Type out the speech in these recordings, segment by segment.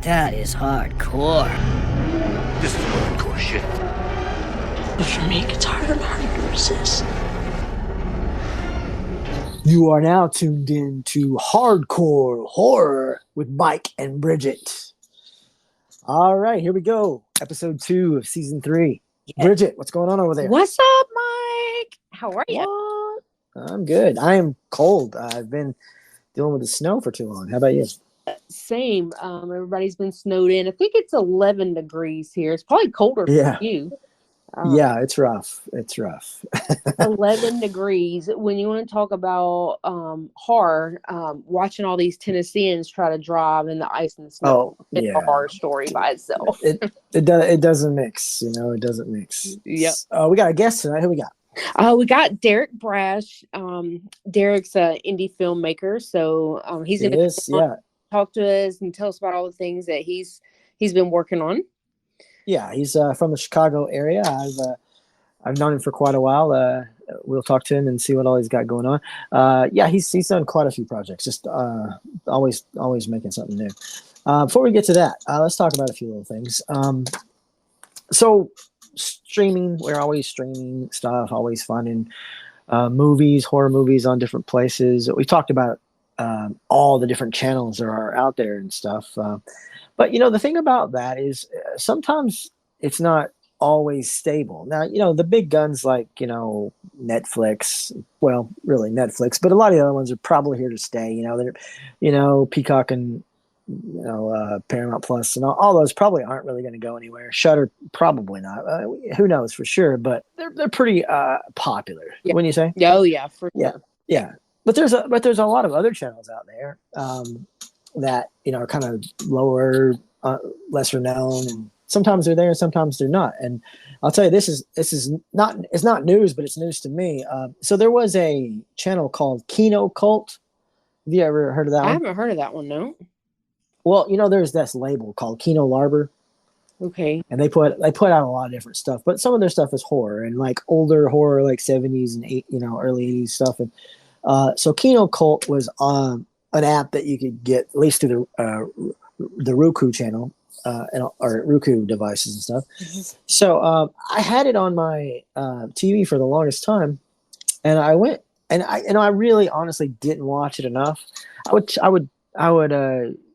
That is hardcore. This is hardcore shit. But for me, it gets harder and harder to resist. You are now tuned in to Hardcore Horror with Mike and Brigitte. All right, here we go. Episode 2 of season 3. Yeah. Brigitte, what's going on over there? What's up, Mike? How are you? I'm good. I am cold. I've been dealing with the snow for too long. How about you? Same. Everybody's been snowed in. I think it's 11 degrees here. It's probably colder for you. Yeah, it's rough. It's rough. 11 degrees. When you want to talk about horror, watching all these Tennesseans try to drive in the ice and the snow, it's a horror story by itself. It doesn't mix, It doesn't mix. Yep. We got a guest tonight. Who we got? We got Derek Braasch. Derek's an indie filmmaker, so he's going to talk to us and tell us about all the things that he's been working on. Yeah, he's from the Chicago area. I've known him for quite a while. We'll talk to him and see what all he's got going on. He's done quite a few projects. Just always making something new. Before we get to that, let's talk about a few little things. So streaming, we're always streaming stuff, always finding horror movies on different places. We talked about all the different channels there are out there and stuff. But, the thing about that is sometimes it's not always stable. Now, the big guns like, Netflix, well, really Netflix, but a lot of the other ones are probably here to stay. They're, Peacock and, Paramount Plus and all those probably aren't really going to go anywhere. Shudder, probably not. Who knows for sure, but they're pretty popular. Yeah. Wouldn't you say? Oh, yeah. For sure. Yeah. But there's a lot of other channels out there. That are kind of lower, lesser known, and sometimes they're there, and sometimes they're not. And I'll tell you, it's not news, but it's news to me. So there was a channel called Kino Cult. Have you ever heard of that one? I haven't heard of that one, no. Well, there's this label called Kino Larber. Okay. And they put out a lot of different stuff, but some of their stuff is horror and like older horror, like 70s and early 80s stuff. And so Kino Cult was an app that you could get at least through the Roku channel or Roku devices and stuff. Mm-hmm. So I had it on my TV for the longest time, and I went and I really honestly didn't watch it enough. I would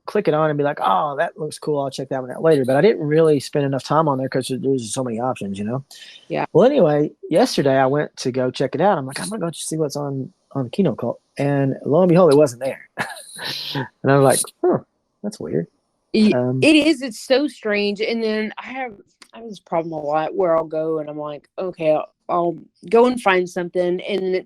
click it on and be like, oh, that looks cool. I'll check that one out later. But I didn't really spend enough time on there because there's so many options, Yeah. Well, anyway, yesterday I went to go check it out. I'm like, I'm gonna go see what's on Kino Cult, and lo and behold, it wasn't there. And I was like, that's weird. It is. It's so strange. And then I have this problem a lot where I'll go and I'm like, okay, I'll go and find something, and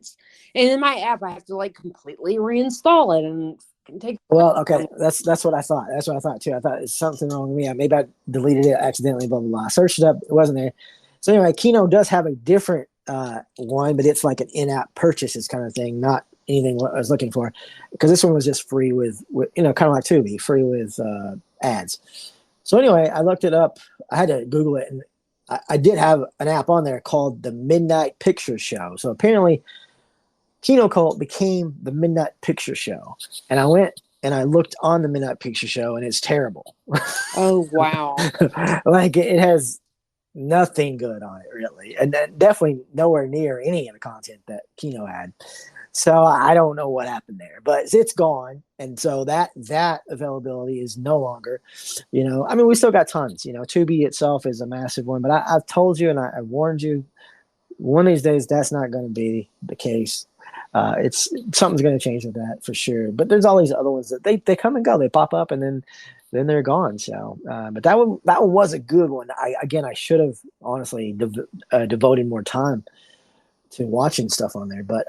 in my app I have to like completely reinstall it and take. Well, okay, that's what I thought. That's what I thought too. I thought it's something wrong with me. Maybe I deleted it accidentally. Blah blah blah. I searched it up. It wasn't there. So anyway, Kino does have a different one, but it's like an in-app purchases kind of thing, not anything what I was looking for, because this one was just free with kind of like Tubi, free with ads. So anyway, I looked it up. I had to Google it, and I did have an app on there called the Midnight Picture Show. So apparently Kino Cult became the Midnight Picture Show, and I went and I looked on the Midnight Picture Show, and it's terrible. Oh wow. Like it has nothing good on it, really, and definitely nowhere near any of the content that Kino had. So I don't know what happened there, but it's gone, and so that availability is no longer. I mean, we still got tons. Tubi itself is a massive one, but I've told you and I warned you, one of these days that's not going to be the case. It's something's going to change with that for sure. But there's all these other ones that they come and go, they pop up, and then they're gone. So, but that one was a good one. I should have honestly devoted more time to watching stuff on there, but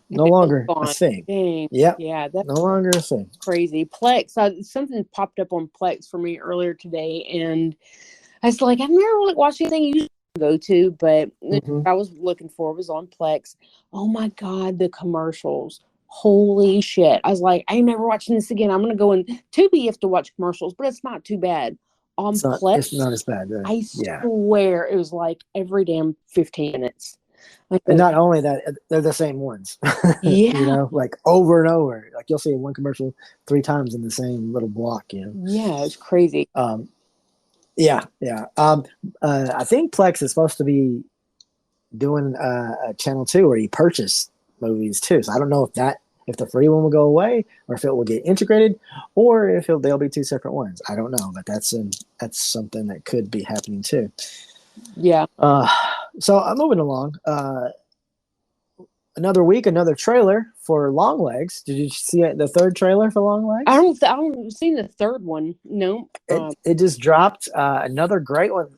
no longer a thing. Yep. Yeah, that's no longer a thing. Crazy. Plex. Something popped up on Plex for me earlier today, and I was like, I've never really watched anything you go to, but I was looking for was on Plex. Oh my God, the commercials. Holy shit. I was like, I ain't never watching this again. I'm going to go in Tubi. You have to watch commercials, but it's not too bad. On Plex, it's not as bad. I swear it was like every damn 15 minutes. And not only that, they're the same ones. Yeah. You know, like over and over. Like you'll see one commercial 3 times in the same little block. You know. Yeah, it's crazy. Yeah. I think Plex is supposed to be doing a channel 2 where you purchase movies too. So I don't know if the free one will go away, or if it will get integrated, or if they'll be 2 separate ones. I don't know, but that's something that could be happening too. Yeah. So I'm moving along. Another week, another trailer for Long Legs. Did you see the 3rd trailer for Long Legs? I haven't seen the 3rd one. No. It just dropped. Another great one.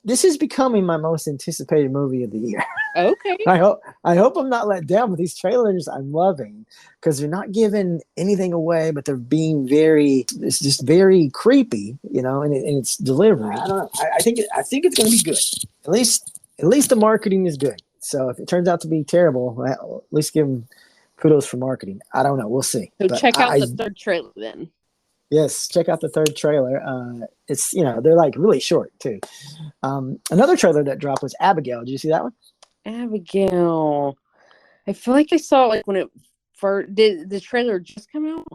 This is becoming my most anticipated movie of the year. Okay. I hope I'm not let down with these trailers. I'm loving because they're not giving anything away, but they're being it's just very creepy, you know, and it's delivery. I don't know. I think it's going to be good. At least the marketing is good. So if it turns out to be terrible, well, at least give them kudos for marketing. I don't know. We'll see. So but check out the 3rd trailer then. Yes, check out the 3rd trailer. It's, you know, they're like really short too. Another trailer that dropped was Abigail. Did you see that one? Abigail. I feel like I saw it when it first did. The trailer just come out.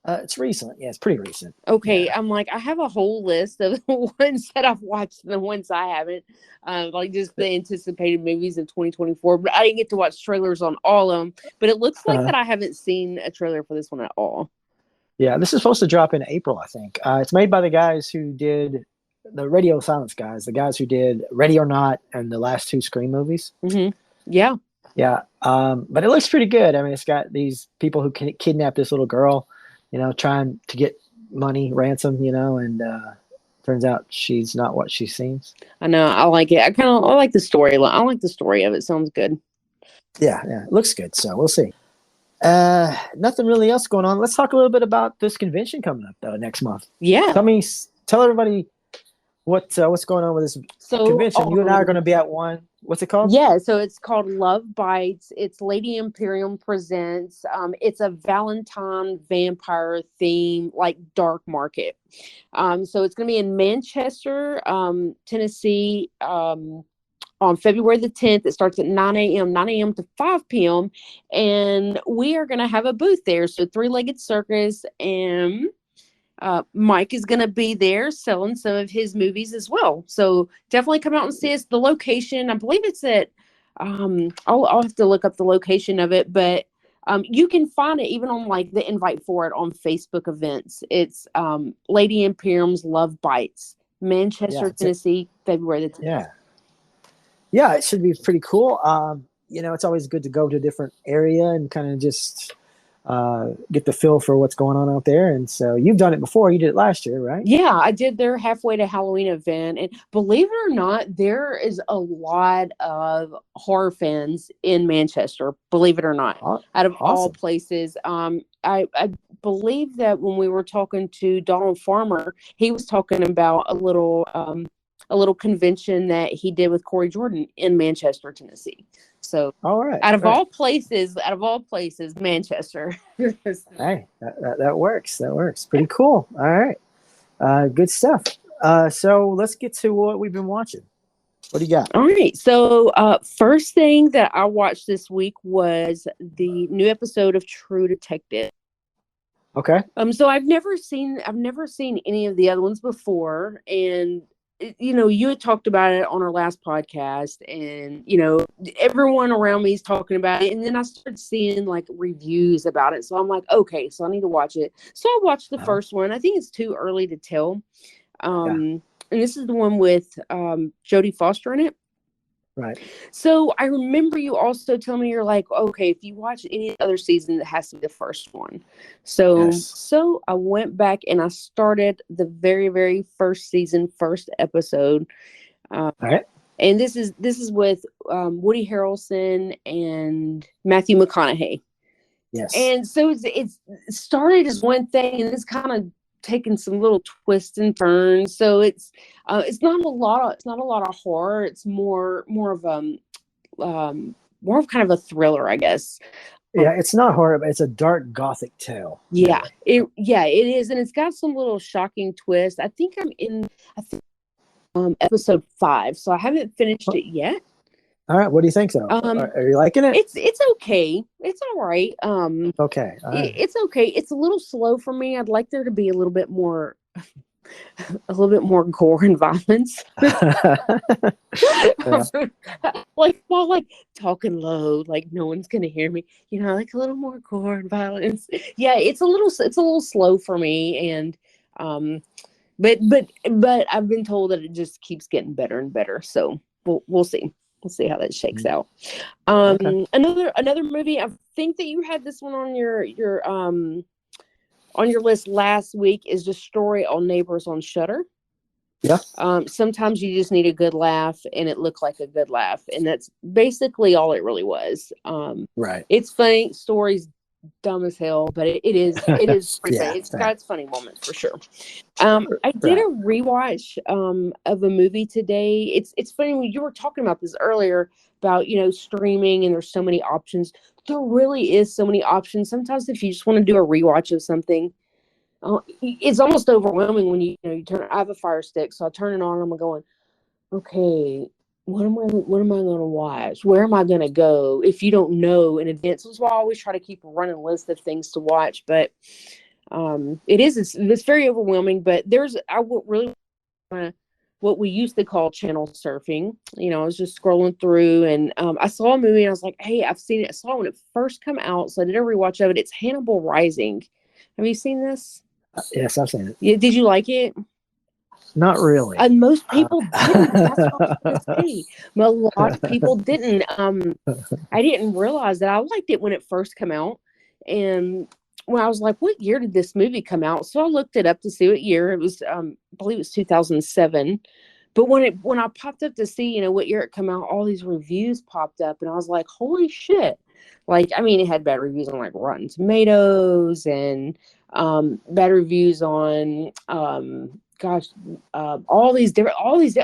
It's recent. Yeah, it's pretty recent. Okay, Yeah. I'm like, I have a whole list of the ones that I've watched and the ones I haven't. Like just the anticipated movies of 2024. But I didn't get to watch trailers on all of them. But it looks like that I haven't seen a trailer for this one at all. Yeah, this is supposed to drop in April, I think. It's made by the guys who did the Radio Silence guys, the guys who did Ready or Not and the last 2 Scream movies. Mm-hmm. Yeah. Yeah. But it looks pretty good. I mean, it's got these people who can kidnap this little girl, you know, trying to get money, ransom, you know, and turns out she's not what she seems. I know. I like it. I like the story. I like the story of it. Sounds good. Yeah. It looks good. So we'll see. Nothing really else going on. Let's talk a little bit about this convention coming up though next month. Yeah. Tell everybody what's going on with this convention. You and I are going to be at one. What's it called? Yeah, so it's called Love Bites. It's Lady Imperium presents. It's a Valentine vampire theme, like dark market. So it's going to be in Manchester, Tennessee, on February the 10th. It starts at 9 a.m. to 5 p.m. And we are going to have a booth there. So Three-Legged Circus and Mike is going to be there selling some of his movies as well. So definitely come out and see us. The location, I believe it's at, I'll have to look up the location of it, but you can find it even on like the invite for it on Facebook events. It's Lady Imperium's Love Bites, Manchester, Tennessee, February the 10th. Yeah, it should be pretty cool. You know, it's always good to go to a different area and kind of just get the feel for what's going on out there. And so you've done it before. You did it last year, right? Yeah, I did their halfway to Halloween event. And believe it or not, there is a lot of horror fans in Manchester, believe it or not, out of all places. I believe that when we were talking to Donald Farmer, he was talking about a little convention that he did with Corey Jordan in Manchester, Tennessee. So, out of all places, Manchester. Hey, that works. That works. Pretty cool. All right. Good stuff. So let's get to what we've been watching. What do you got? All right. So, first thing that I watched this week was the new episode of True Detective. Okay. So I've never seen any of the other ones before, and you know, you had talked about it on our last podcast, and you know, everyone around me is talking about it, and then I started seeing like reviews about it, so I'm like, okay, so I need to watch it. So I watched the first one. I think it's too early to tell, and this is the one with Jodie Foster in it. Right. So I remember you also telling me, you're like, okay, if you watch any other season, it has to be the first one. So so I went back and I started the very, very first season, first episode. All right. And this is with Woody Harrelson and Matthew McConaughey. Yes. And so it's started as one thing, and it's kind of taking some little twists and turns. So it's not a lot of horror. It's more of kind of a thriller, I guess. Yeah, it's not horror, but it's a dark gothic tale. Yeah, it is, and it's got some little shocking twists. I think I'm in episode 5, so I haven't finished it yet. All right. What do you think, though? Are you liking it? It's okay. It's all right. Okay. All right. It's okay. It's a little slow for me. I'd like there to be a little bit more, gore and violence. Yeah. Like while like talking low, like no one's gonna hear me. Like a little more gore and violence. Yeah, it's a little slow for me, and but I've been told that it just keeps getting better and better. So we'll see. We'll see how that shakes out. Okay. Another movie. I think that you had this one on your list last week is Destroy All Neighbors on Shudder. Yeah. Sometimes you just need a good laugh, and it looked like a good laugh, and that's basically all it really was. Right. It's funny, story's dumb as hell, but it is pretty Yeah, funny. It's fair. got its funny moments for sure. I did a rewatch of a movie today. It's funny when you were talking about this earlier about streaming, and there's so many options. There really is so many options. Sometimes if you just want to do a rewatch of something, it's almost overwhelming when you turn. I have a Fire Stick, so I turn it on and I'm going, okay, what am I going to watch? Where am I going to go? If you don't know in advance, that's why I always try to keep a running list of things to watch. But it's very overwhelming. But I would really want to, what we used to call channel surfing. I was just scrolling through, and I saw a movie, and I was like, hey, I've seen it. I saw it when it first come out, so I did a rewatch of it. It's Hannibal Rising. Have you seen this? Yes, I've seen it. Yeah, did you like it? Not really. And most people didn't. That's what I was going to say. A lot of people didn't. I didn't realize that. I liked it when it first came out, and when I was like, "What year did this movie come out?" So I looked it up to see what year it was. I believe it was 2007. But when I popped up to see, what year it come out, all these reviews popped up, and I was like, "Holy shit!" Like, I mean, it had bad reviews on like Rotten Tomatoes and bad reviews on all these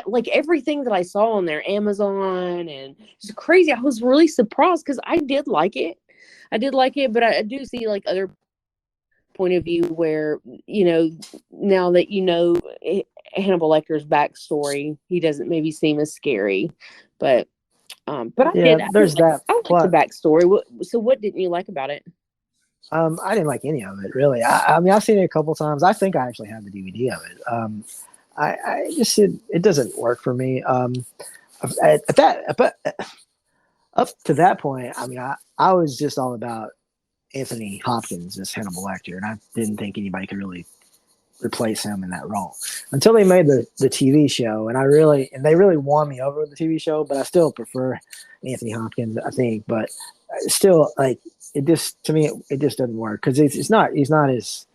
like everything that I saw on there, Amazon, and it's crazy. I was really surprised because I did like it. But I do see like other point of view where now that Hannibal Lecter's backstory, he doesn't maybe seem as scary, but I there's that I like plot. the backstory. So what didn't you like about it? I didn't like any of it really. I mean, I've seen it a couple times. I think I actually have the DVD of it. I just it doesn't work for me. But up to that point, I mean, I was just all about Anthony Hopkins as Hannibal Lecter, and I didn't think anybody could really replace him in that role until they made the TV show, and they really won me over with the TV show. But I still prefer Anthony Hopkins, I think. But still, like it just to me, it just doesn't work because he's not as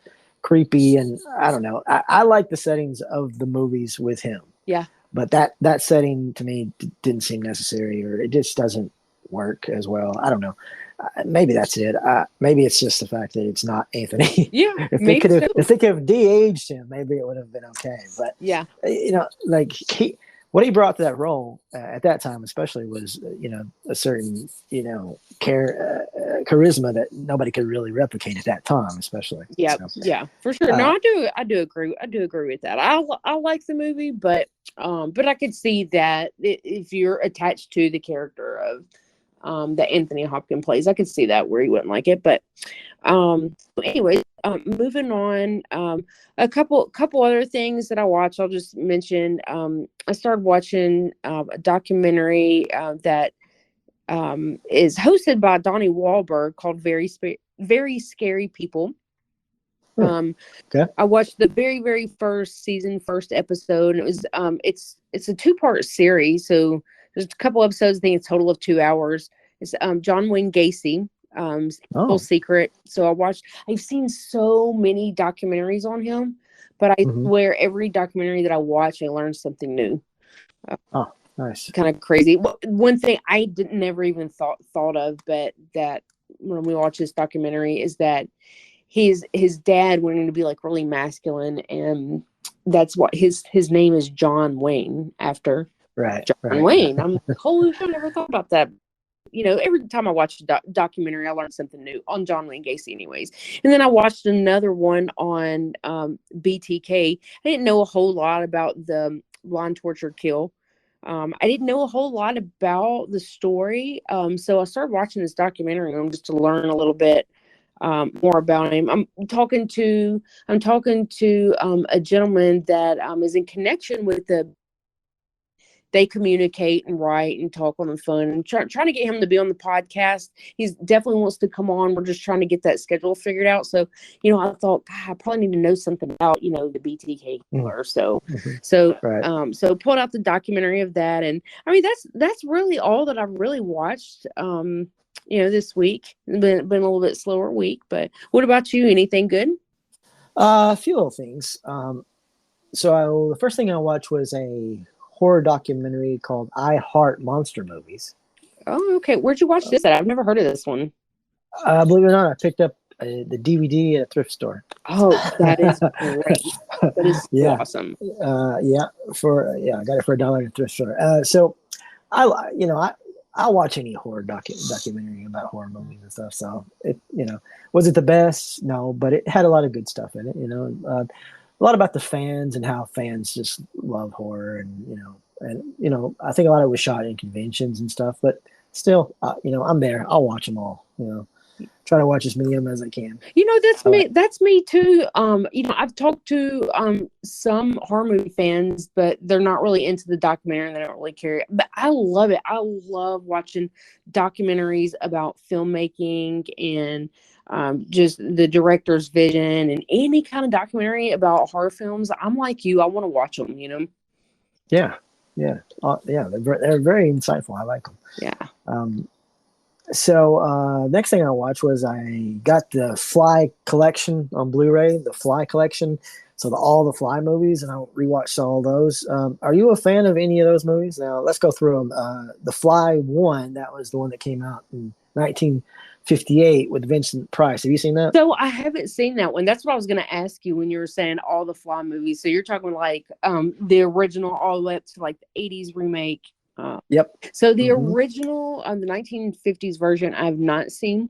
creepy, and I don't know. I like the settings of the movies with him. Yeah. But that setting to me didn't seem necessary, or it just doesn't work as well. I don't know. Maybe that's it. Maybe it's just the fact that it's not Anthony. Yeah. if they could have de-aged him, maybe it would have been okay. But yeah, like what he brought to that role at that time, especially, was a certain charisma that nobody could really replicate at that time, especially. Yeah, so, yeah, for sure. No, I do agree with that. I like the movie, but I could see that if you're attached to the character of that Anthony Hopkins plays, I could see that where you wouldn't like it. But anyway, moving on. A couple other things that I watched. I'll just mention. I started watching a documentary that is hosted by Donnie Wahlberg called Very Scary People. Okay. I watched the very, very first episode, and it was it's a 2-part series, so there's a couple episodes. I think it's a total of 2 hours. It's John Wayne Gacy, Full Secret. So I've seen so many documentaries on him, but I swear every documentary that I watch, I learn something new. Oh, nice. Kind of crazy. One thing I never even thought of, but that when we watch this documentary is that his dad wanted to be like really masculine, and that's what his name is John Wayne after John Wayne. I'm like, holy shit, I never thought about that. Every time I watch a documentary, I learn something new on John Wayne Gacy anyways. And then I watched another one on BTK. I didn't know a whole lot about the blind torture kill. I didn't know a whole lot about the story. So I started watching this documentary on him just to learn a little bit more about him. I'm talking to a gentleman that is in connection with they communicate and write and talk on the phone, and trying to get him to be on the podcast. He's definitely wants to come on. We're just trying to get that schedule figured out. So, I thought, God, I probably need to know something about, the BTK killer. So Right. so pulled out the documentary of that. And I mean, that's really all that I've really watched, this week. Been a little bit slower week, but what about you? Anything good? A few little things. So the first thing I watched was a horror documentary called I Heart Monster Movies. Oh, okay. Where'd you watch this at? I've never heard of this one. Believe it or not, I picked up the DVD at a thrift store. Oh, that is great. That is awesome. I got it for $1 at a thrift store. So I'll watch any horror documentary about horror movies and stuff. So was it the best? No, but it had a lot of good stuff in it. A lot about the fans and how fans just love horror, and I think a lot of it was shot in conventions and stuff. But still, I'm there. I'll watch them all. Try to watch as many of them as I can. That's me. That's me too. I've talked to some horror movie fans, but they're not really into the documentary and they don't really care. But I love it. I love watching documentaries about filmmaking and just the director's vision, and any kind of documentary about horror films. I'm like you. I want to watch them. Yeah. They're very insightful. I like them. Yeah. So next thing I watched was I got the Fly collection on Blu-ray, the Fly collection. So all the Fly movies, and I rewatched all those. Are you a fan of any of those movies? Now let's go through them. The Fly 1, that was the one that came out in 1958 with Vincent Price. Have you seen that? So I haven't seen that one. That's what I was going to ask you when you were saying all the Fly movies. So you're talking like the original all the way up to like the 80s remake. Yep. So the original, the 1950s version, I've not seen.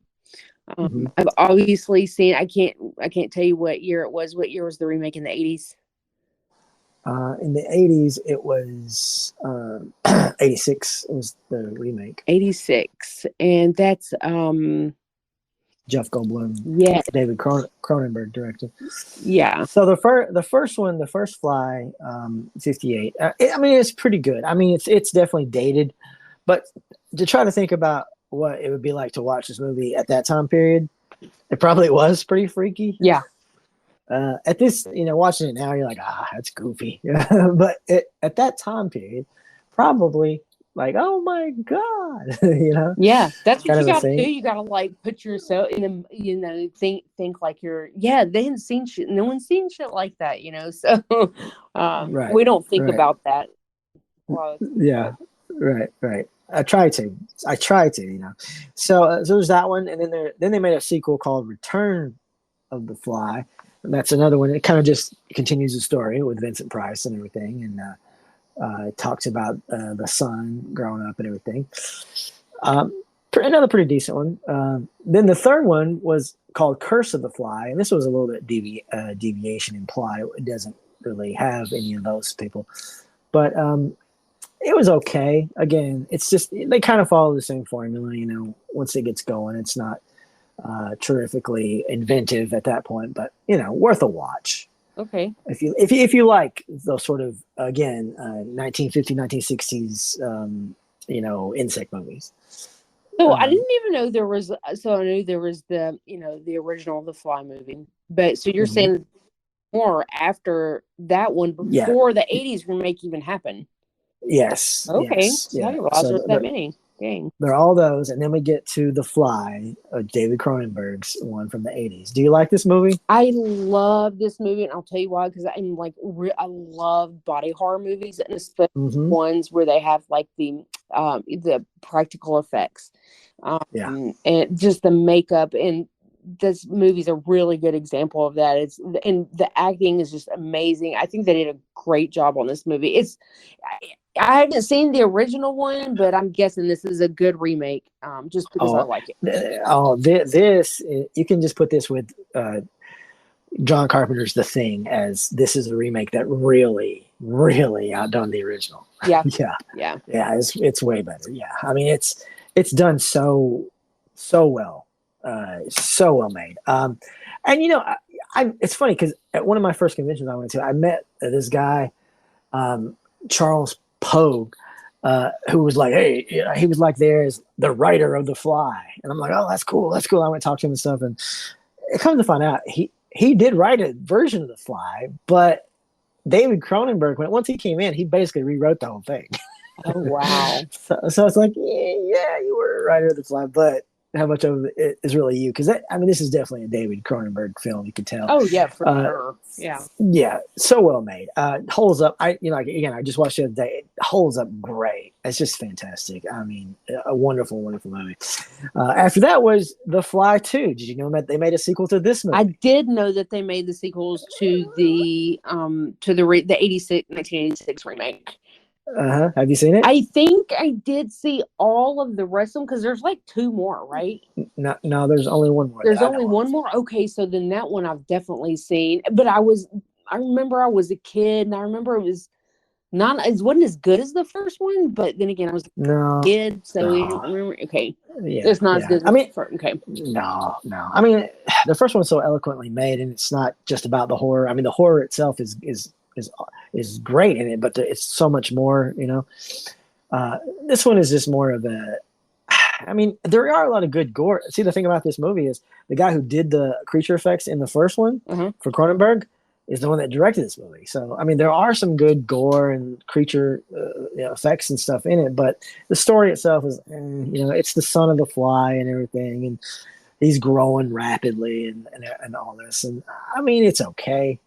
I've obviously seen. I can't tell you what year it was. What year was the remake in the 80s? In the 80s, it was 86. It was the remake. 86, and that's Jeff Goldblum. Yeah. David Cronenberg directed. Yeah. So the first one, the first Fly, 58. It's pretty good. It's definitely dated, but to try to think about what it would be like to watch this movie at that time period, it probably was pretty freaky. Yeah. At this, watching it now, you're like, that's goofy. But at that time period, probably like, oh my God, Yeah, that's what you got to thing. do. You got to like put yourself in a, think like you're, they hadn't seen shit. No one's seen shit like that, so Right, we don't think about that. Yeah. Right. I try to, So there's that one. And then they made a sequel called Return of the Fly. And that's another one. It kind of just continues the story with Vincent Price and everything. And, it talks about the son growing up and everything. Another pretty decent one. Then the third one was called Curse of the Fly, and this was a little bit deviation in plot. It doesn't really have any of those people, but it was okay. Again, it's just they kind of follow the same formula. Once it gets going, it's not terrifically inventive at that point, but worth a watch. Okay. If you like those sort of, again, 1950s, 1960s, insect movies. So I didn't even know there was. So I knew there was the the original The Fly movie, but so you're saying more after that one before the 80s remake even happened. Yes. Okay. Yes, I didn't realize there was that many. Dang. They're all those, and then we get to The Fly, David Cronenberg's one from the 80s. Do you like this movie? I love this movie, and I'll tell you why. Because I'm like, I love body horror movies, and especially ones where they have like the practical effects, and just the makeup. And this movie's a really good example of that. And the acting is just amazing. I think they did a great job on this movie. I haven't seen the original one, but I'm guessing this is a good remake, just because I like it. This you can just put this with John Carpenter's The Thing, as this is a remake that really really outdone the original. Yeah. Yeah. It's way better. Yeah, I mean it's done so well, so well made. And it's funny because at one of my first conventions I went to, I met this guy, Charles Pogue, who was like, hey, he was like there as the writer of The Fly, and I'm like, oh, that's cool. I went to talk to him and stuff, and it comes to find out he did write a version of The Fly, but David Cronenberg, once he came in, he basically rewrote the whole thing. Oh, wow. So it's like, yeah, you were a writer of The Fly, but how much of it is really you? Because this is definitely a David Cronenberg film. You can tell. Oh yeah, for sure. Yeah, so well made. Holds up. I just watched it the other day. It holds up great. It's just fantastic. I mean, a wonderful, wonderful movie. After that was The Fly 2. Did you know that they made a sequel to this movie? I did know that they made the sequels to the 1986 remake. Have you seen it? I think I did see all of the rest of them because there's like 2 more, right? No, there's only one more. There's only one more. Okay, so then that one I've definitely seen. But I remember I was a kid, and I remember it wasn't as good as the first one. But then again, I was a kid, so I don't remember. Okay, it's not as good. Okay, no. I mean, the first one's so eloquently made, and it's not just about the horror. I mean, the horror itself is great in it, but it's so much more, this one is just more of I mean, there are a lot of good gore. See, the thing about this movie is the guy who did the creature effects in the first one for Cronenberg is the one that directed this movie. So, I mean, there are some good gore and creature effects and stuff in it, but the story itself is, it's the son of the fly and everything, and he's growing rapidly and all this. And I mean, it's okay.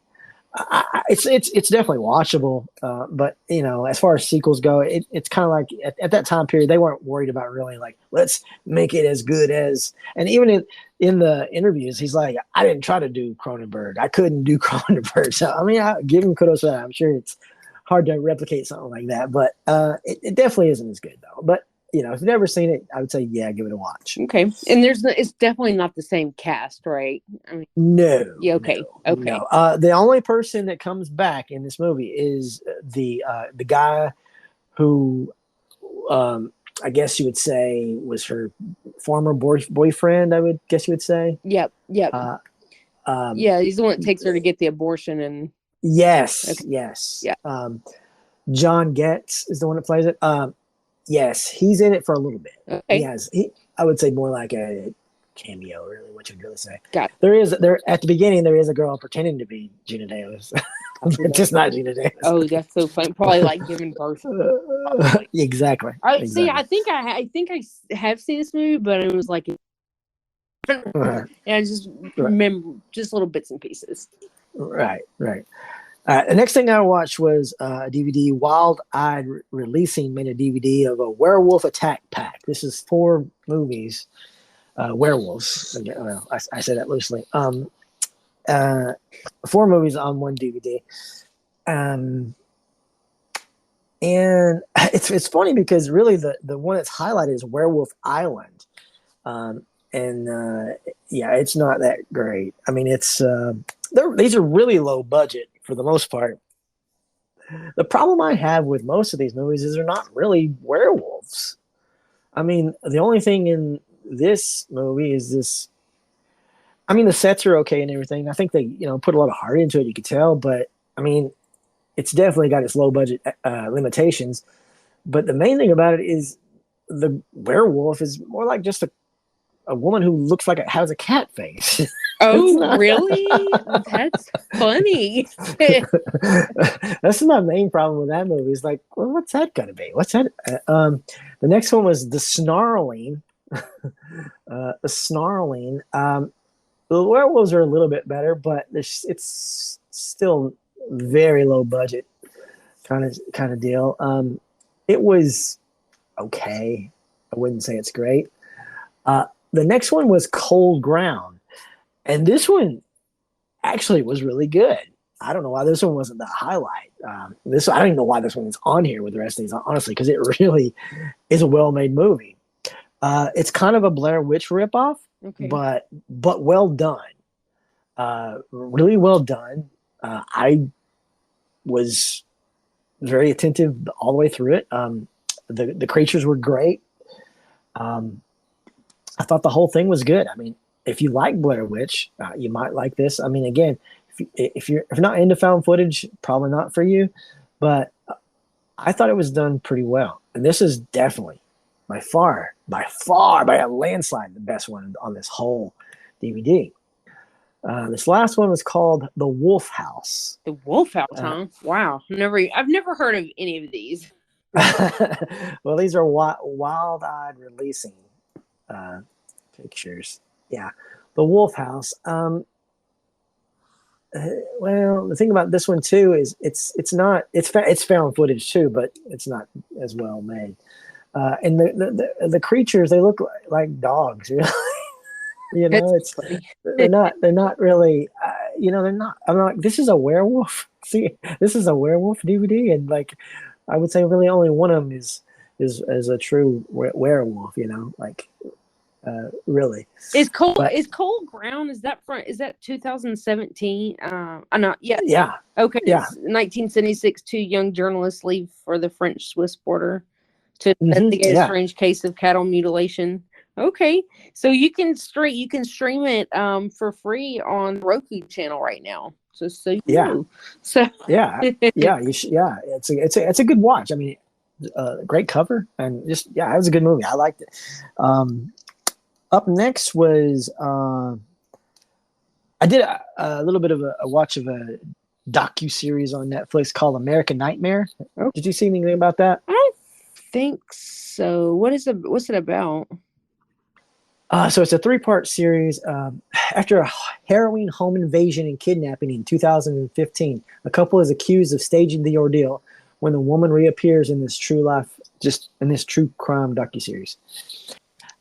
It's definitely watchable, but as far as sequels go, it's kind of like at that time period they weren't worried about really like let's make it as good as. And even in the interviews, he's like, I didn't try to do Cronenberg, I couldn't do Cronenberg. So I mean, I give him kudos for that. I'm sure it's hard to replicate something like that, but it definitely isn't as good though. But if you've never seen it, I would say, yeah, give it a watch. Okay. And it's definitely not the same cast, right? I mean, no. Yeah. Okay. No, okay. No. The only person that comes back in this movie is the guy who, I guess you would say was her former boyfriend. I would guess you would say. Yep. Yeah, he's the one that takes her to get the abortion and. Yes. Okay. Yes. Yeah. John Getz is the one that plays it. Yes, he's in it for a little bit. Okay. I would say more like a cameo, really, what you'd really say. Got it. There at the beginning, there is a girl pretending to be Gina Davis. Just not Gina Davis. Oh, that's so funny. Probably like giving birth. Exactly. See, I think I have seen this movie, but it was like, and I just remember just little bits and pieces. Right. The next thing I watched was a DVD. Wild Eyed Releasing made a DVD of a werewolf attack pack. This is 4 movies, werewolves. Well, I say that loosely. 4 movies on one DVD. And it's funny because really the one that's highlighted is Werewolf Island. It's not that great. I mean, it's these are really low budget for the most part. The problem I have with most of these movies is they're not really werewolves. I mean, the only thing in this movie is this. I mean, the sets are okay and everything. I think they, put a lot of heart into it. You could tell, but I mean, it's definitely got its low budget limitations. But the main thing about it is the werewolf is more like just a woman who looks like has a cat face. Oh, really? That's funny. That's my main problem with that movie. Is like, well, what's that gonna be? What's that? The next one was The Snarling. The Snarling. The werewolves are a little bit better, but it's still very low budget kind of deal. It was okay. I wouldn't say it's great. The next one was Cold Ground. And this one actually was really good. I don't know why this one wasn't the highlight. I don't even know why this one's on here with the rest of these, honestly, because it really is a well-made movie. It's kind of a Blair Witch ripoff, but well done. Really well done. I was very attentive all the way through it. The creatures were great. I thought the whole thing was good. I mean, if you like Blair Witch, you might like this. I mean, again, if you're not into found footage, probably not for you. But I thought it was done pretty well. And this is definitely by far, by a landslide, the best one on this whole DVD. This last one was called The Wolf House. The Wolf House, huh? Wow. I've never heard of any of these. Well, these are wild-eyed releasing pictures. Yeah. The Wolf House. Well, the thing about this one too is it's found footage too, but it's not as well made. And the creatures, they look like dogs. You know, they're not really. They're not. I'm like, this is a werewolf. See, this is a werewolf DVD, and like, I would say really only one of them is a true werewolf. You know, like. Really. Is Cold Ground, is that 2017? I know. Yeah. Yeah. Okay. Yeah. 1976, two young journalists leave for the French-Swiss border to investigate a strange case of cattle mutilation. Okay. So you can stream it for free on the Roku channel right now. So you know. So yeah. You should, it's a good watch. I mean, great cover and just it was a good movie. I liked it. Up next was I did a little bit of a watch of a docu-series on Netflix called American Nightmare. Oh. Did you see anything about that? I don't think so. What's it about? So it's a 3-part series. After a harrowing home invasion and kidnapping in 2015, a couple is accused of staging the ordeal when the woman reappears in this true crime docu-series.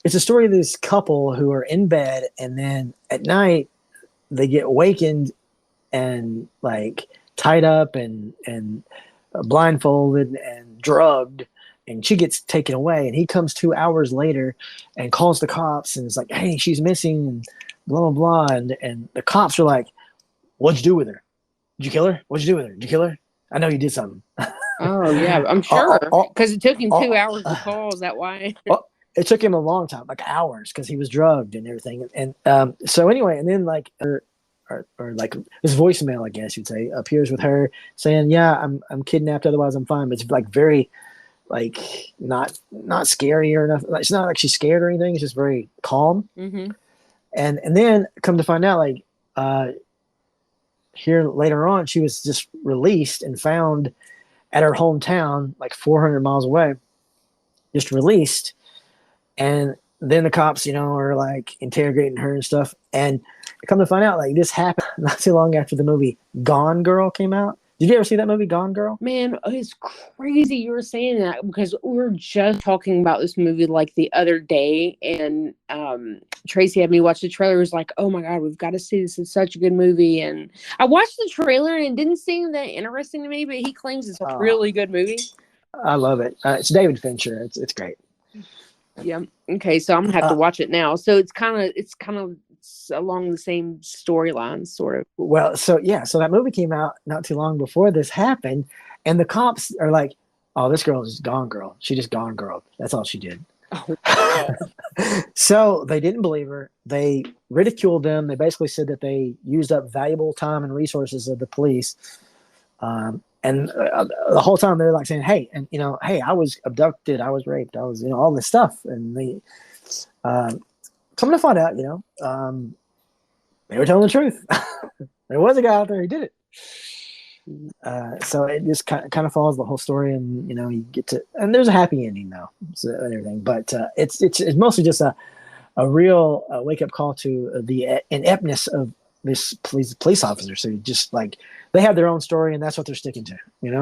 It's a story of this couple who are in bed, and then at night they get awakened and like tied up and blindfolded and drugged, and she gets taken away. And he comes 2 hours later and calls the cops and is like, "Hey, she's missing," and blah blah blah. And the cops are like, "What'd you do with her? Did you kill her? What'd you do with her? Did you kill her? I know you did something." Oh yeah, I'm sure, because it took him 2 hours to call. Is that why? It took him a long time, like hours, because he was drugged and everything. And so anyway, and then like or like his voicemail, I guess you'd say, appears with her saying, "Yeah, I'm kidnapped. Otherwise, I'm fine." But it's like very, like not scary or nothing. It's not like she's scared or anything. It's just very calm. Mm-hmm. And then come to find out, like here later on, she was just released and found at her hometown, like 400 miles away, just released. And then the cops, are like interrogating her and stuff. And come to find out, like this happened not too long after the movie Gone Girl came out. Did you ever see that movie, Gone Girl? Man, it's crazy you were saying that, because we were just talking about this movie like the other day, and Tracy had me watch the trailer. It was like, "Oh my God, we've got to see this. It's such a good movie." And I watched the trailer and it didn't seem that interesting to me, but he claims it's a really good movie. I love it. It's David Fincher. It's great. Yeah. Okay. So I'm gonna have to watch it now. So it's kind of along the same storyline, sort of. Well, so that movie came out not too long before this happened, and the cops are like, "Oh, this girl is Gone Girl. She just Gone Girl. That's all she did." Oh. So they didn't believe her. They ridiculed them. They basically said that they used up valuable time and resources of the police. And the whole time they're like saying, "Hey, and hey, I was abducted, I was raped, I was, all this stuff." And they come to find out, they were telling the truth. There was a guy out there who did it. So it just kind of follows the whole story, and you get to, and there's a happy ending though, so, and everything. But it's mostly just a real wake up call to the ineptness of this police officer. So just like they have their own story, and that's what they're sticking to.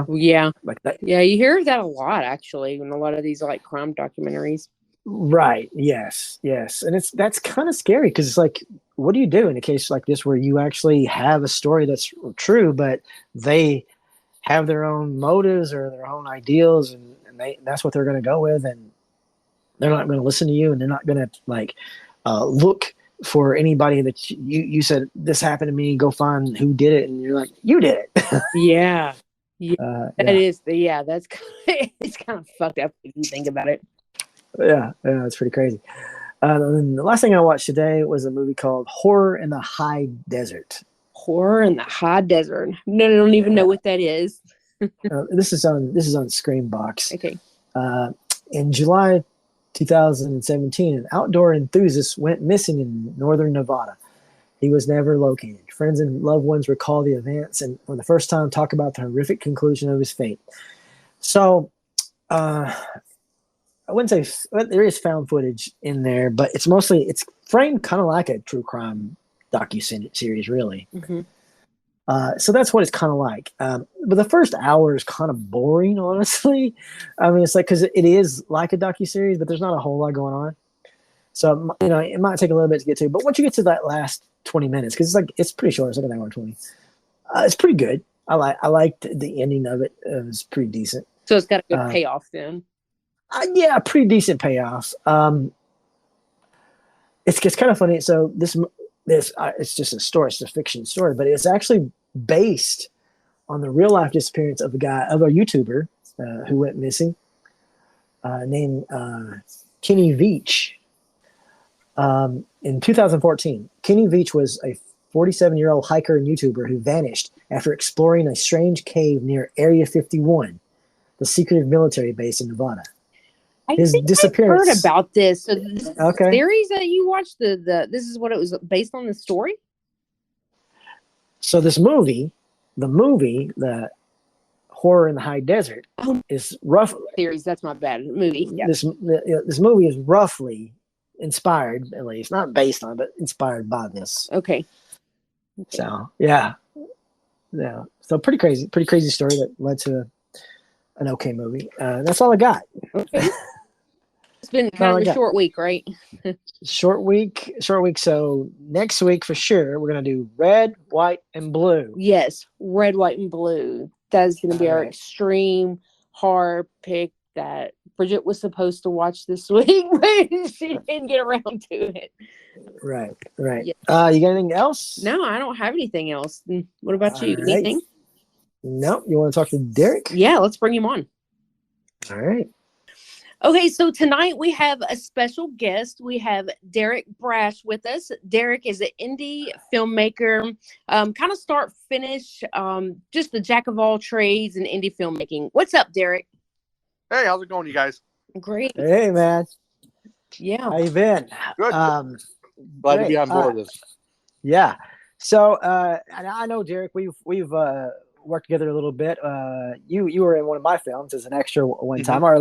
Yeah, like that. Yeah, you hear that a lot actually in a lot of these like crime documentaries. Right. Yes. And that's kind of scary, because it's like, what do you do in a case like this where you actually have a story that's true, but they have their own motives or their own ideals, and that's what they're going to go with, and they're not going to listen to you, and they're not going to like look for anybody that you said, "This happened to me, go find who did it," and you're like, "You did it." Yeah. Yeah, that is that's it's kind of fucked up if you think about it. Yeah, it's pretty crazy. And the last thing I watched today was a movie called Horror in the High Desert. Horror in the High Desert. No, I don't even know what that is. This is on Screambox. Okay. In July 2017, an outdoor enthusiast went missing in northern Nevada. He was never located. Friends and loved ones recall the events and, for the first time, talk about the horrific conclusion of his fate. So, I wouldn't say there is found footage in there, but it's framed kind of like a true crime docu-series, really. Mm-hmm. So that's what it's kind of like. But the first hour is kind of boring, honestly. I mean, it's like, because it is like a docu-series, but there's not a whole lot going on. So, it might take a little bit to get to. But once you get to that last 20 minutes, because it's pretty short, it's like an hour and 20. It's pretty good. I liked the ending of it. It was pretty decent. So it's got a good payoff then. Yeah, pretty decent payoff. It's kind of funny. So this it's just a story. It's a fiction story, but it's actually based on the real life disappearance of a YouTuber who went missing, named Kenny Veach. In 2014, Kenny Veach was a 47-year-old hiker and YouTuber who vanished after exploring a strange cave near Area 51, the secretive military base in Nevada. His disappearance. I've heard about this. So this Okay. series that you watched, this is what it was based on, the story? So this movie, the Horror in the High Desert, is roughly series. That's my bad. Movie. Yeah. This movie is roughly inspired, at least not based on, but inspired by this. Okay. So yeah. So pretty crazy story that led to an okay movie. That's all I got. Okay. It's been kind of a short week, right? Short week. So next week for sure, we're gonna do red, white, and blue. Yes, red, white, and blue. That's gonna be our extreme horror pick that Brigitte was supposed to watch this week, but she didn't get around to it. Right. Yeah. You got anything else? No, I don't have anything else. What about you? Right. Anything? No. You want to talk to Derek? Yeah, let's bring him on. All right. Okay, so tonight we have a special guest. We have Derek Braasch with us. Derek is an indie filmmaker, kind of start finish, just the jack of all trades in indie filmmaking. What's up, Derek? Hey, how's it going, you guys? Great. Hey, man. Yeah. How you been? Good. Glad to be on board with this. Yeah. So I know, Derek, we've worked together a little bit. You were in one of my films as an extra one time, or a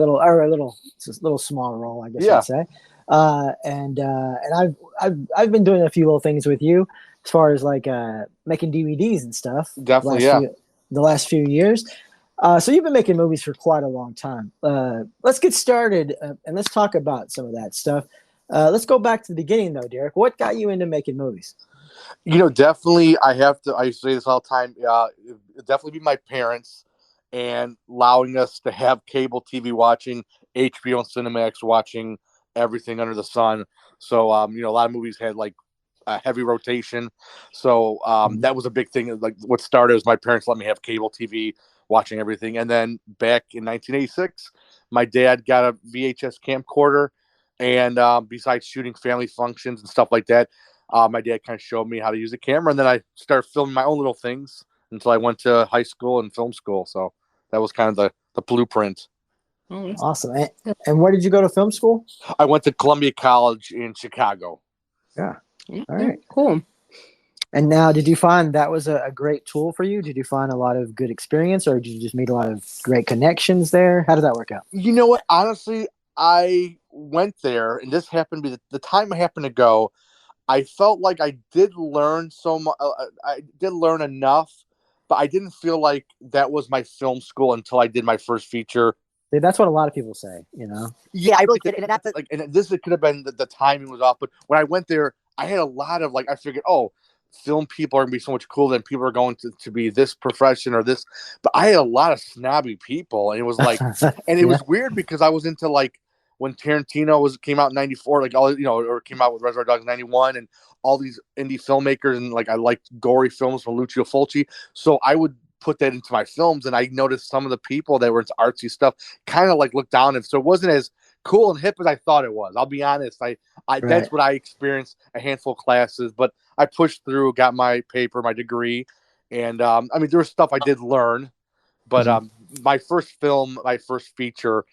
little small role, I guess I'd say. And I've been doing a few little things with you as far as like making DVDs and stuff. Definitely, The last few years. So you've been making movies for quite a long time. Let's get started and let's talk about some of that stuff. Let's go back to the beginning, though, Derek. What got you into making movies? Definitely, I say this all the time. It'd definitely be my parents and allowing us to have cable TV, watching HBO and Cinemax, watching everything under the sun. So, a lot of movies had like a heavy rotation. So that was a big thing. Like what started was my parents let me have cable TV, watching everything. And then back in 1986, my dad got a VHS camcorder. And besides shooting family functions and stuff like that, my dad kind of showed me how to use a camera. And then I started filming my own little things until I went to high school and film school. So that was kind of the blueprint. Awesome. And where did you go to film school? I went to Columbia College in Chicago. Yeah. All right. Cool. And now, did you find that was a great tool for you? Did you find a lot of good experience, or did you just meet a lot of great connections there? How did that work out? You know what? Honestly, I went there, and this happened to be the time I happened to go. I felt like I did learn so much. I did learn enough, but I didn't feel like that was my film school until I did my first feature. That's what a lot of people say, Yeah, I really did. And that's like, and this could have been the timing was off. But when I went there, I had a lot of I figured, film people are gonna be so much cooler than people are going to be this profession or this. But I had a lot of snobby people, and it was like, and it was weird because I was into when Tarantino came out in '94, or came out with Reservoir Dogs in '91, and all these indie filmmakers, and I liked gory films from Lucio Fulci. So I would put that into my films, and I noticed some of the people that were into artsy stuff kind of like looked down, and so it wasn't as cool and hip as I thought it was. I'll be honest. I Right. That's what I experienced, a handful of classes, but I pushed through, got my paper, my degree, and I mean, there was stuff I did learn, but my first film, my first feature,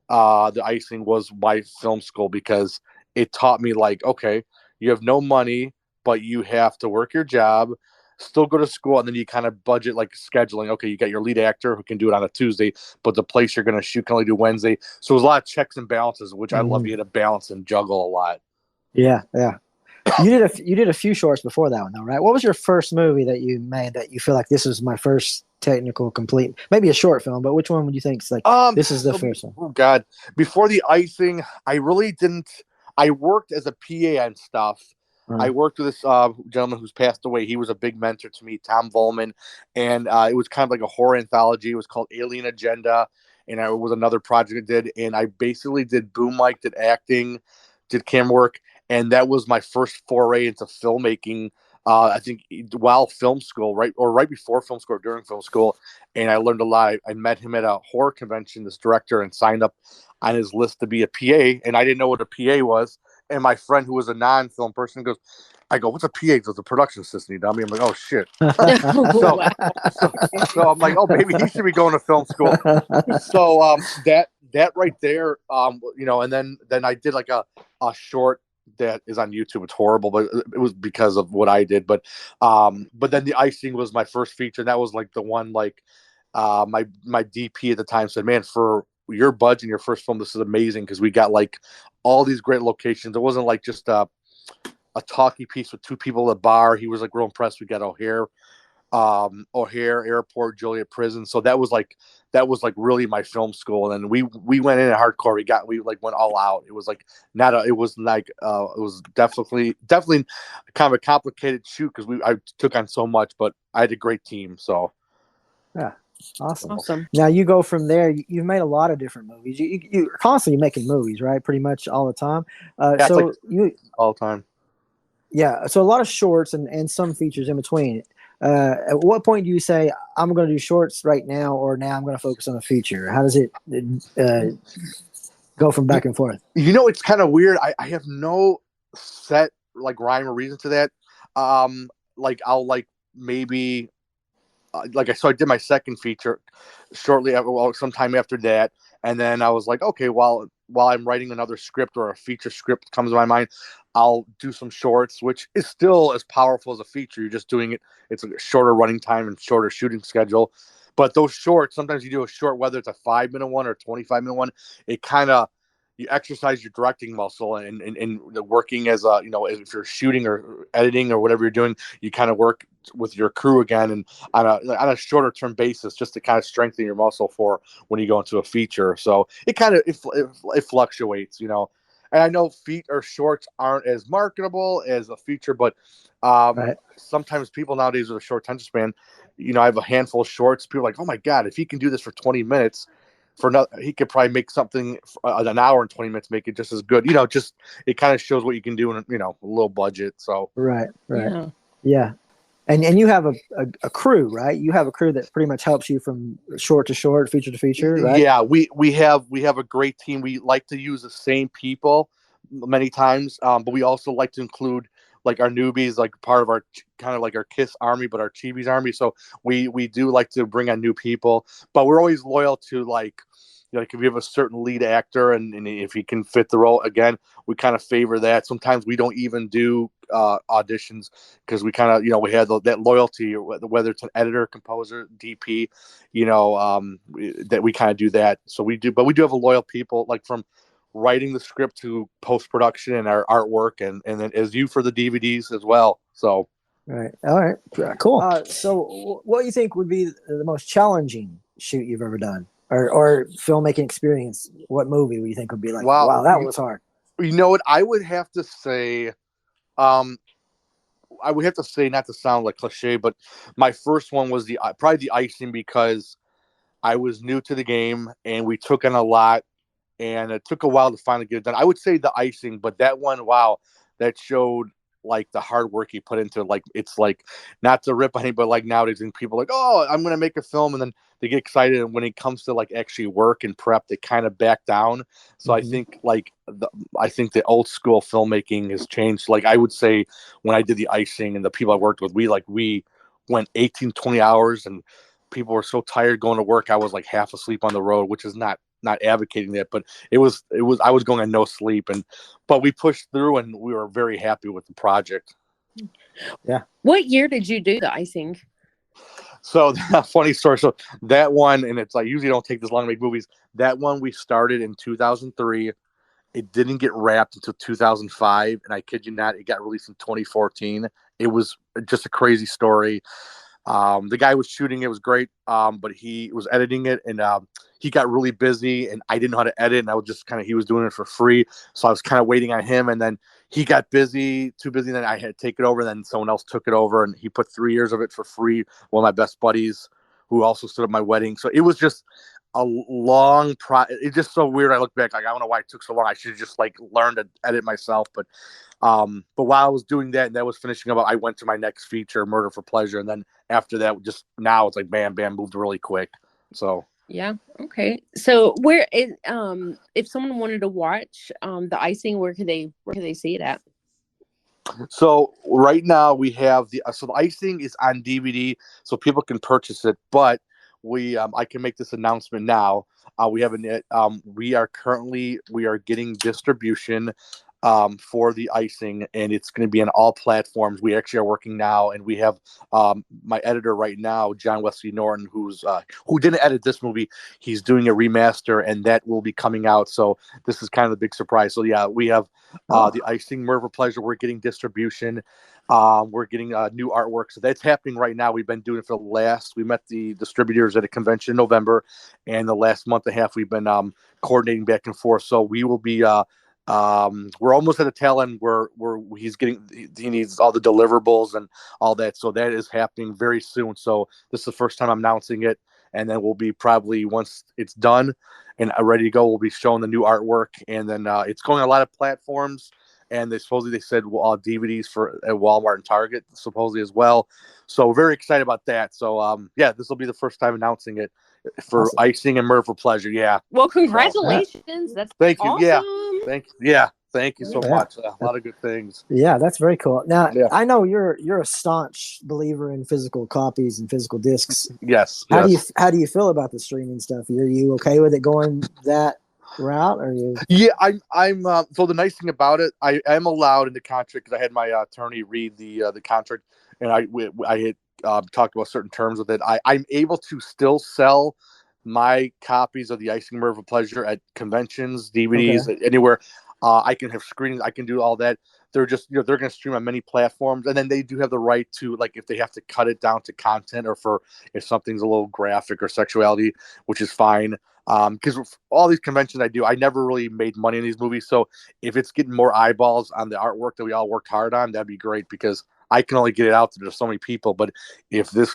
the Icing, was my film school, because it taught me, like, okay, you have no money, but you have to work your job, still go to school, and then you kind of budget, like, scheduling. Okay, you got your lead actor who can do it on a Tuesday, but the place you're going to shoot can only do Wednesday. So there's a lot of checks and balances, which I love. You to balance and juggle a lot. Yeah. You did a few shorts before that one, though, right? What was your first movie that you made that you feel like this is my first technical complete? Maybe a short film, but which one would you think is like this is the first one? Oh God! Before the Icing, I really didn't. I worked as a PA and stuff. I worked with this gentleman who's passed away. He was a big mentor to me, Tom Volman, and it was kind of like a horror anthology. It was called Alien Agenda, and it was another project I did. And I basically did boom mic, did acting, did camera work, and that was my first foray into filmmaking. I think while film school, right before film school, or during film school, and I learned a lot. I met him at a horror convention, this director, and signed up on his list to be a PA, and I didn't know what a PA was. And my friend, who was a non-film person, goes, I go, what's a PA? It's a production assistant, you dummy. I'm like, oh, shit. So I'm like, oh, maybe he should be going to film school. So that right there, and then I did like a short that is on YouTube. It's horrible, but it was because of what I did. But then the Icing was my first feature, and that was like the one, like, my DP at the time said, man, for your budget and your first film, this is amazing, because we got like all these great locations. It wasn't like just a talkie piece with two people at a bar. He was like real impressed. We got O'Hare Airport, Joliet Prison. So that was like really my film school. And then we went in at hardcore. We went all out. It was like it was definitely kind of a complicated shoot, because I took on so much, but I had a great team. So yeah. Awesome. Now you go from there. You've made a lot of different movies. You're constantly making movies, right? Pretty much all the time. So you all the time. Yeah. So a lot of shorts and some features in between. At what point do you say, I'm going to do shorts right now, or now I'm going to focus on a feature? How does it go from back and forth? It's kind of weird. I have no set like rhyme or reason to that. Like I'll like maybe. So I did my second feature shortly after, sometime after that, and then I was like, okay, while I'm writing another script or a feature script comes to my mind, I'll do some shorts, which is still as powerful as a feature. You're just doing it. It's a shorter running time and shorter shooting schedule. But those shorts, sometimes you do a short, whether it's a 5-minute one or a 25-minute one, it kind of, you exercise your directing muscle and working as a, if you're shooting or editing or whatever you're doing, you kind of work with your crew again, and on a shorter term basis, just to kind of strengthen your muscle for when you go into a feature. So it kind of, it fluctuates, And I know feet or shorts aren't as marketable as a feature, but right. Sometimes people nowadays with a short attention span, I have a handful of shorts. People are like, oh my God, if he can do this for 20 minutes, he could probably make something an hour and 20 minutes, make it just as good. Just it kind of shows what you can do in a low budget. So right. Yeah. And you have a crew, right? You have a crew that pretty much helps you from short to short, feature to feature, right? Yeah, we have a great team. We like to use the same people many times, but we also like to include like our newbies, like part of our kind of like our KISS army, but our Cheevies army. So we do like to bring on new people, but we're always loyal to like if you have a certain lead actor and if he can fit the role, again, we kind of favor that. Sometimes we don't even do auditions, because we kind of, we have that loyalty, whether it's an editor, composer, DP, that we kind of do that. So we do have a loyal people, like from writing the script to post-production and our artwork, and then as you for the DVDs as well. So right. All right, cool. So what do you think would be the most challenging shoot you've ever done, or filmmaking experience? What movie would you think would be like, wow, that was hard? You know what, I would have to say, not to sound like cliche, but my first one was probably the Icing, because I was new to the game and we took in a lot, and it took a while to finally get it done. I would say the Icing, but that one, wow, that showed like the hard work he put into it. Like, it's like, not to rip on him, but like nowadays and people are like, oh, I'm going to make a film. And then they get excited. And when it comes to like actually work and prep, they kind of back down. So I think like, I think the old school filmmaking has changed. Like I would say when I did the Icing and the people I worked with, we went 18, 20 hours and people were so tired going to work. I was like half asleep on the road, which is not advocating that, but it was I was going on no sleep, but we pushed through and we were very happy with the project. Yeah. What year did you do the Icing? So funny story. So that one, and it's like usually don't take this long to make movies. That one we started in 2003. It didn't get wrapped until 2005, and I kid you not, it got released in 2014. It was just a crazy story. The guy was shooting it was great, but he was editing it, and he got really busy, and I didn't know how to edit, and I was just he was doing it for free, so I was kind of waiting on him, and then he got too busy, and then I had to take it over, and then someone else took it over, and he put 3 years of it for free. One of my best buddies, who also stood at my wedding, so it was just a long it's just so weird. I look back, like, I don't know why it took so long. I should have just like learned to edit myself, but while I was doing that and that was finishing up, I went to my next feature, Murder for Pleasure, and then after that, just now it's like bam, bam, moved really quick. So yeah, okay. So where is if someone wanted to watch the Icing, where could they see it at? So right now we have the Icing is on DVD, so people can purchase it, but I can make this announcement now. We are getting distribution for the Icing, and it's going to be on all platforms. We actually are working now, and we have my editor right now, John Wesley Norton, who didn't edit this movie. He's doing a remaster, and that will be coming out. So this is kind of the big surprise. So yeah, we have the Icing, Murder for Pleasure. We're getting distribution. We're getting new artwork. So that's happening right now. We've been doing it we met the distributors at a convention in November, and the last month and a half we've been coordinating back and forth. So we will be we're almost at the tail end where he needs all the deliverables and all that. So that is happening very soon. So this is the first time I'm announcing it. And then we'll be probably, once it's done and ready to go, we'll be showing the new artwork. And then it's going on a lot of platforms. And they said DVDs at Walmart and Target supposedly as well. So we're very excited about that. So this will be the first time announcing it for awesome. Icing and Murder for Pleasure. Yeah. Well, congratulations. That's thank you. Awesome. Yeah. Thank you. Yeah. Thank you so much. A lot of good things. Yeah, that's very cool. Now, I know you're a staunch believer in physical copies and physical discs. Yes. How do you feel about the streaming stuff? Are you okay with it going that route? Or are you? Yeah, I'm. So the nice thing about it, I am allowed in the contract, because I had my attorney read the contract, and I had talked about certain terms with it. I'm able to still sell my copies of the Icing Murder for Pleasure at conventions, DVDs, anywhere. I can have screenings. I can do all that. They're just, they're going to stream on many platforms, and then they do have the right to, like, if they have to cut it down to content, or if something's a little graphic or sexuality, which is fine. Because all these conventions I never really made money in these movies. So if it's getting more eyeballs on the artwork that we all worked hard on, that'd be great, because I can only get it out to so many people. But if this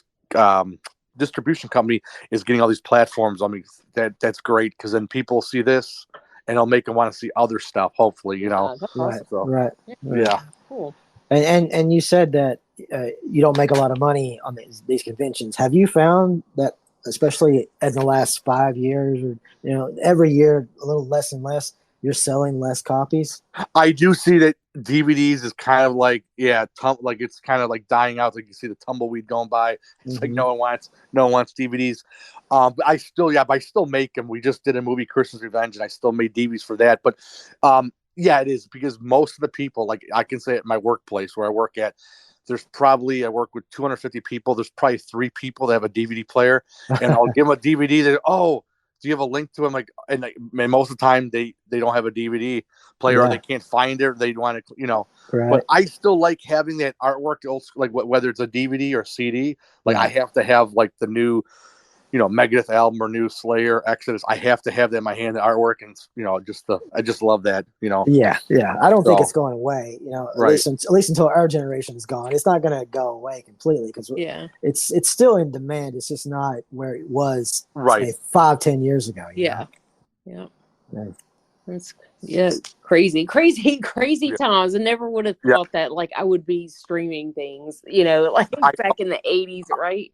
distribution company is getting all these platforms, I mean, that's great, because then people see this and it'll make them want to see other stuff, hopefully, Right. Yeah. Cool. And you said that you don't make a lot of money on these conventions. Have you found that, especially in the last 5 years, or every year a little less and less, you're selling less copies? I do see that DVDs is kind of like, it's kind of like dying out. Like, you see the tumbleweed going by. It's like no one wants DVDs. But I still make them. We just did a movie, Christmas Revenge, and I still made DVDs for that. But it is, because most of the people, like, I can say at my workplace where I work at, I work with 250 people. There's probably 3 people that have a DVD player, and I'll give them a DVD. They do you have a link to them? And most of the time they don't have a DVD player, or they can't find it. Or they want to, Right. But I still like having that artwork, like whether it's a DVD or CD. Like, I have to have like the new, Megadeth album or new Slayer, Exodus. I have to have that in my hand, the artwork, and I just love that. Yeah. I don't think it's going away. Right. At least until our generation is gone, it's not going to go away completely, because it's still in demand. It's just not where it was, say, 5-10 years ago. Yeah. That's crazy Yeah. times. I never would have Yeah. thought that like I would be streaming things, like I back in the 80s, right?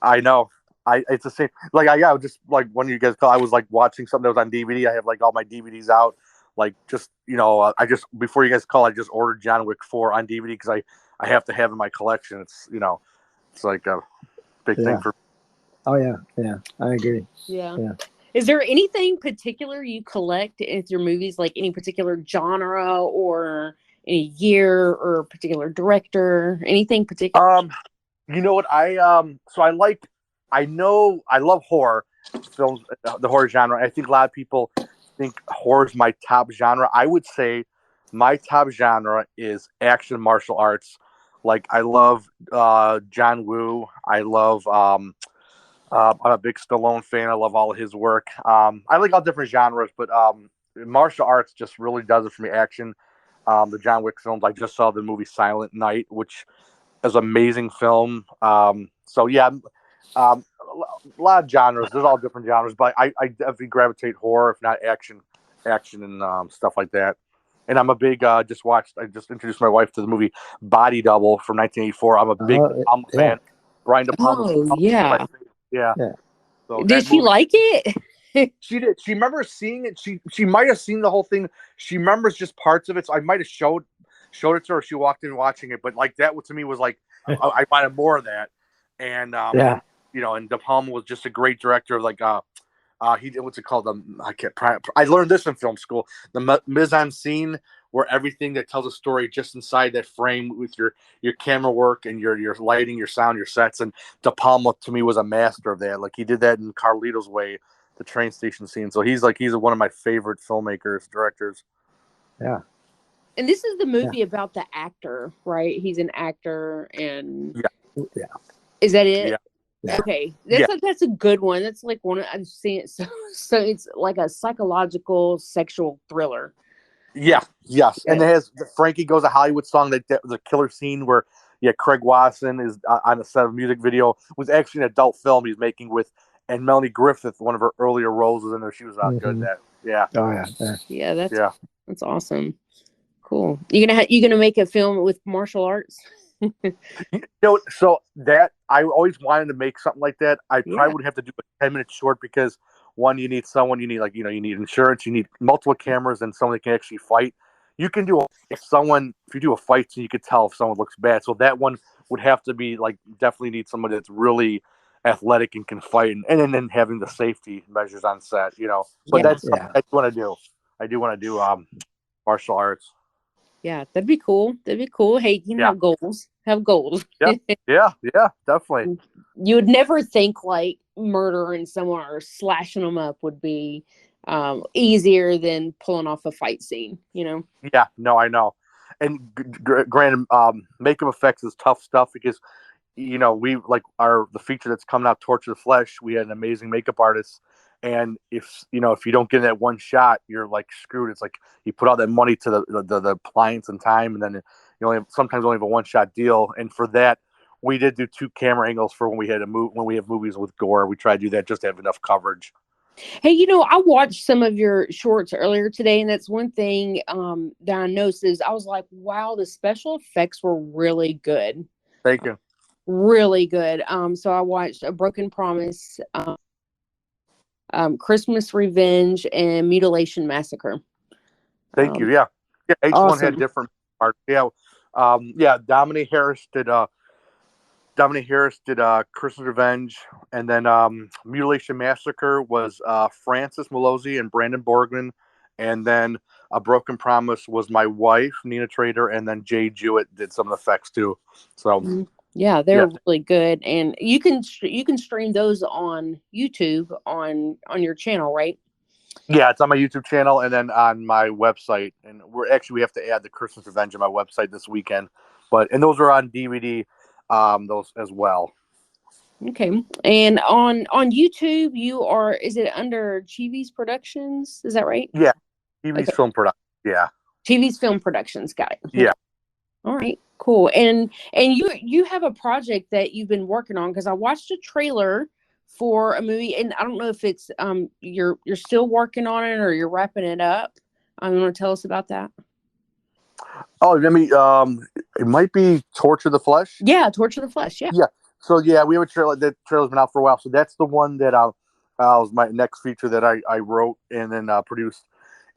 I know. It's the same. Like I just like when you guys call, I was like watching something that was on DVD. I have like all my DVDs out. Like just I just before you guys call, I just ordered John Wick 4 on DVD because I have to have in my collection. It's like a big thing Yeah. for. Oh yeah, yeah, I agree. Yeah. Yeah. Is there anything particular you collect in your movies, like any particular genre or any year or particular director, anything particular? You know what so I love horror films, the horror genre. I think a lot of people think horror is my top genre. I would say my top genre is action martial arts. Like I love John Woo. I love I'm a big Stallone fan. I love all of his work. I like all different genres, but martial arts just really does it for me. Action. The John Wick films. I just saw the movie Silent Night, which is an amazing film. So yeah, a lot of genres. There's all different genres, but I definitely gravitate horror, if not action and stuff like that. And I'm a big I just introduced my wife to the movie Body Double from 1984. I'm a big De Palma Yeah. fan. Brian De Palma. Oh, yeah. Yeah. Yeah. So Did that she movie, like it? she did. She remembers seeing it. She might have seen the whole thing. She remembers just parts of it. So I might have showed it to her. She walked in watching it, but like that to me was like I wanted more of that. And Yeah. and De Palma was just a great director. Like he did what's it called? I learned this in film school. The mise en scene, where everything that tells a story just inside that frame with your camera work and your lighting, your sound, your sets. And De Palma to me was a master of that. Like he did that in Carlito's Way, the train station scene. So he's one of my favorite filmmakers, directors. Yeah. And this is the movie about the actor, right? He's an actor, and Yeah. is that it? Yeah. Yeah. Okay, that's a good one. That's like one I've seen it. So it's like a psychological sexual thriller. Yeah, yes, and it has the Frankie Goes to Hollywood song. That was a killer scene where Craig Wasson is on the set of a music video. It was actually an adult film he's making with, and Melanie Griffith, one of her earlier roles, was in there. She was good in that. Yeah. Oh yeah. Yeah, Yeah. that's awesome. Cool. You gonna make a film with martial arts? So that I always wanted to make something like that. I probably would have to do a 10-minute short because one, you need you need insurance, you need multiple cameras, and someone that can actually fight. You can do if you do a fight scene, you could tell if someone looks bad. So that one would have to be like definitely need somebody that's really athletic and can fight, and then having the safety measures on set. But that's something I want to do. I do want to do martial arts. Yeah, that'd be cool. Hey, you have goals. Have goals. Yeah, definitely. You would never think like murdering someone or slashing them up would be easier than pulling off a fight scene, Yeah, no, I know. And granted, makeup effects is tough stuff because, we like the feature that's coming out, Torture the Flesh. We had an amazing makeup artist. And if you don't get that one shot, you're like screwed. It's like you put all that money to the appliance and time, and then sometimes only have a one shot deal. And for that, we did do 2 camera angles for when we had when we have movies with gore. We try to do that just to have enough coverage. Hey, I watched some of your shorts earlier today, and that's one thing that I noticed is I was like, wow, the special effects were really good. Thank you. Really good. So I watched A Broken Promise, Christmas Revenge, and Mutilation Massacre. Thank you. Yeah. Each one had different parts. Yeah. Dominic Harris did Christmas Revenge, and then Mutilation Massacre was Francis Malozzi and Brandon Borgman, and then A Broken Promise was my wife Nina Trader, and then Jay Jewett did some of the effects too. So yeah, they're really good, and you can stream those on YouTube on your channel, right? Yeah, it's on my YouTube channel and then on my website, and we have to add the Christmas Revenge on my website this weekend, and those are on DVD. Those as well. Okay. And on YouTube, is it under Cheevies Productions? Is that right? Yeah. Cheevies Film Production. Yeah. Cheevies Film Productions. Got it. Yeah. All right. Cool. And you have a project that you've been working on, because I watched a trailer for a movie, and I don't know if it's you're still working on it or you're wrapping it up. You want to tell us about that? Oh, let me. It might be Torture the Flesh. Yeah, Torture the Flesh. Yeah. Yeah. So yeah, we have a trailer. That trailer's been out for a while. So that's the one that was my next feature that I wrote and then produced.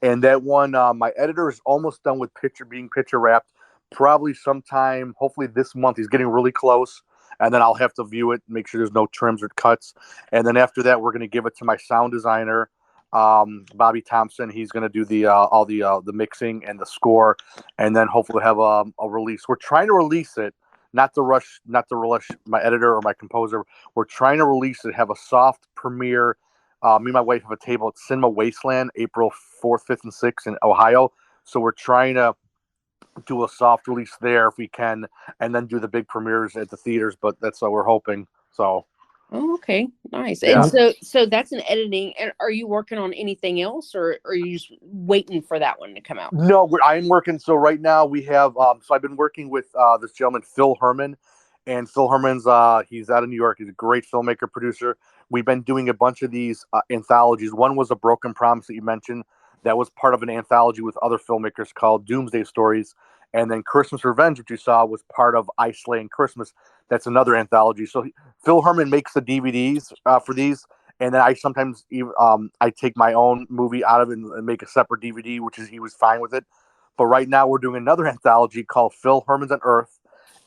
And that one, my editor is almost done with being picture wrapped. Probably sometime, hopefully this month. He's getting really close, and then I'll have to view it, make sure there's no trims or cuts. And then after that, we're going to give it to my sound designer, Bobby Thompson. He's going to do the all the mixing and the score, and then hopefully have a release. We're trying to release it, not to rush my editor or my composer. We're trying to release it, have a soft premiere. Me and my wife have a table at Cinema Wasteland, April 4th, 5th, and 6th in Ohio. So we're trying to do a soft release there if we can, and then do the big premieres at the theaters. But that's what we're hoping. So. Oh, okay, nice. Yeah. And so that's an editing. And are you working on anything else, or are you just waiting for that one to come out? No, I'm working. So right now we have. So I've been working with this gentleman, Phil Herman, and Phil Herman's. He's out of New York. He's a great filmmaker, producer. We've been doing a bunch of these anthologies. One was A Broken Promise that you mentioned. That was part of an anthology with other filmmakers called Doomsday Stories. And then Christmas Revenge, which you saw, was part of I Slay and Christmas. That's another anthology. So Phil Herman makes the DVDs for these. And then I sometimes I take my own movie out of it and make a separate DVD, he was fine with it. But right now we're doing another anthology called Phil Herman's on Earth.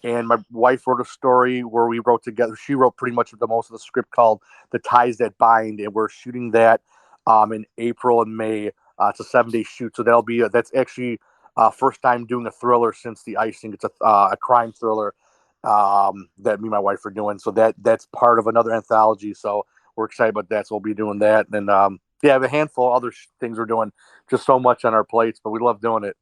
And my wife wrote a story where we wrote together. She wrote pretty much the most of the script called The Ties That Bind. And we're shooting that in April and May. It's a 7-day shoot. So that's actually first time doing a thriller since the Icing. It's a crime thriller that me and my wife are doing. So that's part of another anthology. So we're excited about that. So we'll be doing that. And I have a handful of other things we're doing. Just so much on our plates, but we love doing it.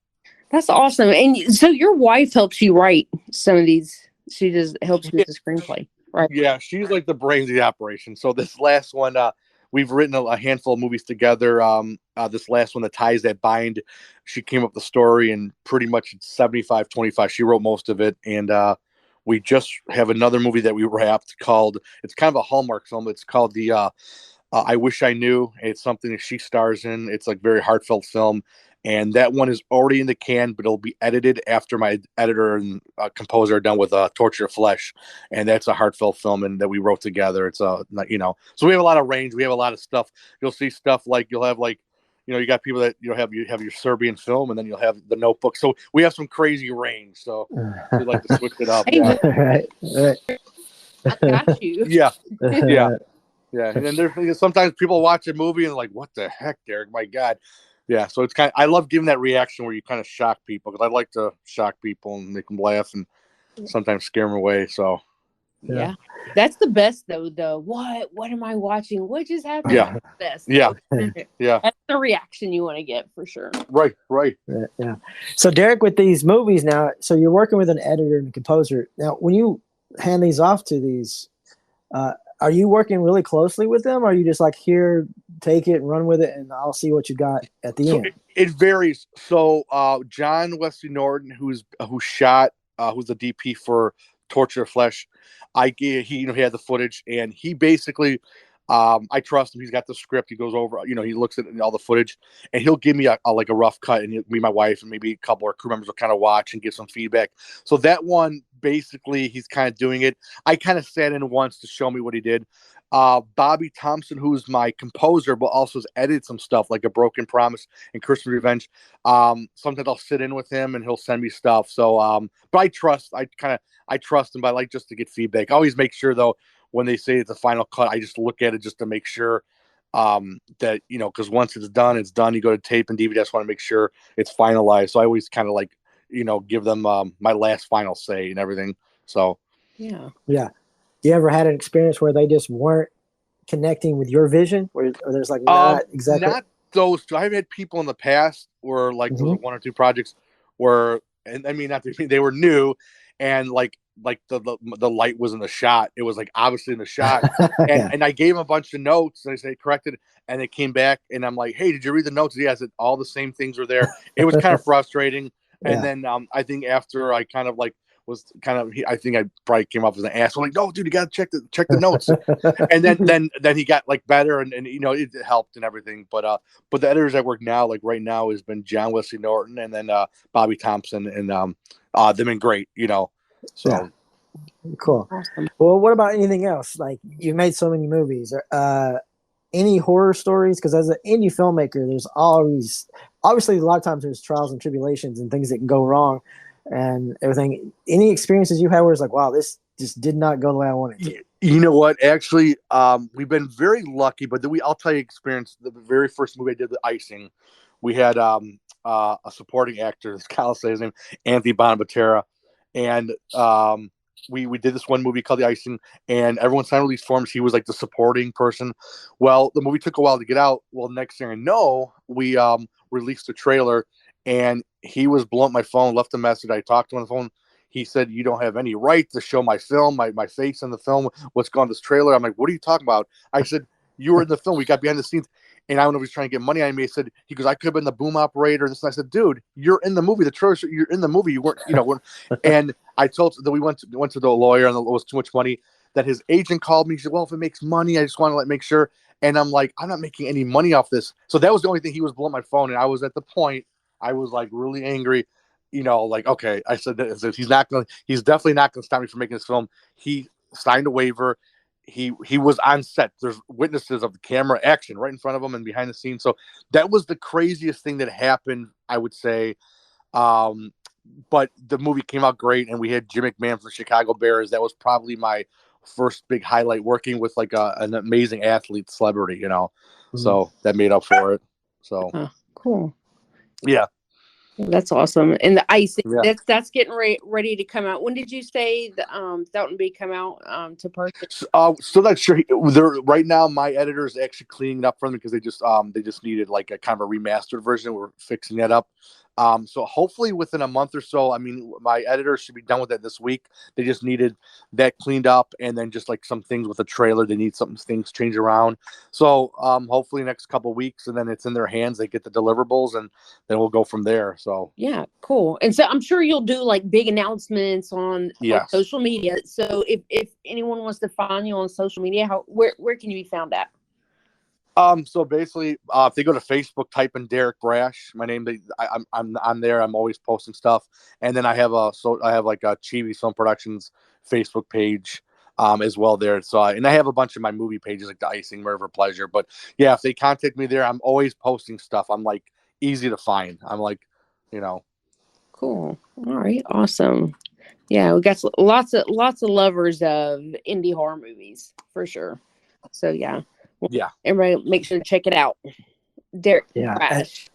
That's awesome. And so your wife helps you write some of these. She just helps you with the screenplay, right? Yeah, she's like the brains of the operation. So this last one, we've written a handful of movies together. This last one, The Ties That Bind, she came up with the story, and pretty much it's 75-25. She wrote most of it. And we just have another movie that we wrapped it's kind of a Hallmark film. It's called I Wish I Knew. It's something that she stars in. It's like very heartfelt film. And that one is already in the can, but it'll be edited after my editor and composer are done with Torture of Flesh. And that's a heartfelt film and that we wrote together. It's so we have a lot of range. We have a lot of stuff. You'll see stuff like you'll have you got people that have your Serbian film, and then you'll have The Notebook. So we have some crazy range. So we like to switch it up. Hey, Yeah. Right. I got you. Yeah. Yeah. Yeah. And then there's sometimes people watch a movie and like, what the heck, Derek? My God. Yeah, so it's I love giving that reaction where you kind of shock people, because I like to shock people and make them laugh and sometimes scare them away. So yeah, that's the best though. What am I watching? What just happened? Yeah. That's the best. Yeah. Yeah. That's the reaction you want to get for sure. Right. Yeah. So Derek, with these movies now, so you're working with an editor and a composer. Now, when you hand these off to these, are you working really closely with them? Or are you just like, here, take it and run with it, and I'll see what you got at the end? It varies. So John Wesley Norton, who's the DP for Torture of Flesh, he had the footage, and he basically I trust him. He's got the script. He goes over, he looks at all the footage, and he'll give me a rough cut, and me, my wife, and maybe a couple of crew members will kind of watch and give some feedback. So that one, basically, he's kind of doing it. I kind of sat in once to show me what he did. Bobby Thompson, who's my composer, but also has edited some stuff like A Broken Promise and Christmas Revenge. Sometimes I'll sit in with him and he'll send me stuff. So, but I trust him, but I like just to get feedback. I always make sure though, when they say it's a final cut, I just look at it just to make sure that, because once it's done, you go to tape and DVD. I just want to make sure it's finalized. So I always kind of give them my last final say and everything. So, yeah. You ever had an experience where they just weren't connecting with your vision, or there's like not exactly? Not those two. I've had people in the past where there was one or two projects where, and I mean, they were new, and like the light was in the shot. It was like obviously in the shot, and I gave them a bunch of notes. And I said corrected, and they came back, and I'm like, hey, did you read the notes? Yeah, I said all the same things were there. It was kind of frustrating. And then I think after I kind of was kind of. I think I probably came off as an asshole. Like, no, dude, you got to check the notes. And then he got like better, and it helped and everything. But the editors at work now, like right now, has been John Wesley Norton and then Bobby Thompson, and they've been great. So. Yeah. Cool. Awesome. Well, what about anything else? Like, you've made so many movies. Any horror stories? Because as an indie filmmaker, there's always, obviously, a lot of times there's trials and tribulations and things that can go wrong and everything. Any experiences you had where it's like, wow, this just did not go the way I wanted to? You know what? Actually, we've been very lucky, but I'll tell you experience. The very first movie I did, the Icing, we had a supporting actor, I'll say his name, Anthony Bonaventura, and we did this one movie called The Icing, and everyone signed release forms. He was like the supporting person. Well, the movie took a while to get out. Well, next thing I know, we released the trailer, and he was blowing up my phone, left a message. I talked to him on the phone. He said, "You don't have any right to show my film, my face in the film. What's going on this trailer?" I'm like, "What are you talking about?" I said, "You were in the film. We got behind the scenes." And I don't know if he's trying to get money out of me. He goes, "I could have been the boom operator." And I said, "Dude, you're in the movie. The trailer, you're in the movie. You weren't, And I told that we went to the lawyer, and it was too much money. That his agent called me. He said, "Well, if it makes money, I just want to make sure." And I'm like, "I'm not making any money off this." So that was the only thing. He was blowing my phone, and I was at the point. I was like really angry. Like, okay, I said that he's definitely not going to stop me from making this film. He signed a waiver. He was on set. There's witnesses of the camera action right in front of him and behind the scenes. So that was the craziest thing that happened, I would say. But the movie came out great, and we had Jim McMahon from the Chicago Bears. That was probably my first big highlight, working with like an amazing athlete celebrity, Mm-hmm. So that made up for it. So cool. Yeah. That's awesome. And the Icing, Yeah. that's getting ready to come out. When did you say that would be come out to purchase? Still not sure. Right now, my editor is actually cleaning it up for them because they just needed like a kind of a remastered version. We're fixing that up. So hopefully within a month or so, I mean, my editor should be done with that this week. They just needed that cleaned up, and then just like some things with the trailer, they need things changed around. So hopefully next couple of weeks, and then it's in their hands. They get the deliverables, and then we'll go from there. So yeah, cool. And so I'm sure you'll do like big announcements on social media. So if anyone wants to find you on social media, where can you be found at? So basically, if they go to Facebook, type in Derek Braasch, my name. I'm there. I'm always posting stuff, and then I have a Cheevies Film Productions Facebook page, as well there. So and I have a bunch of my movie pages like the Icing, Murder for Pleasure. But yeah, if they contact me there, I'm always posting stuff. I'm like easy to find. I'm like, Cool. All right. Awesome. Yeah, we got lots of lovers of indie horror movies for sure. So yeah. Yeah. Everybody make sure to check it out. Derek Braasch.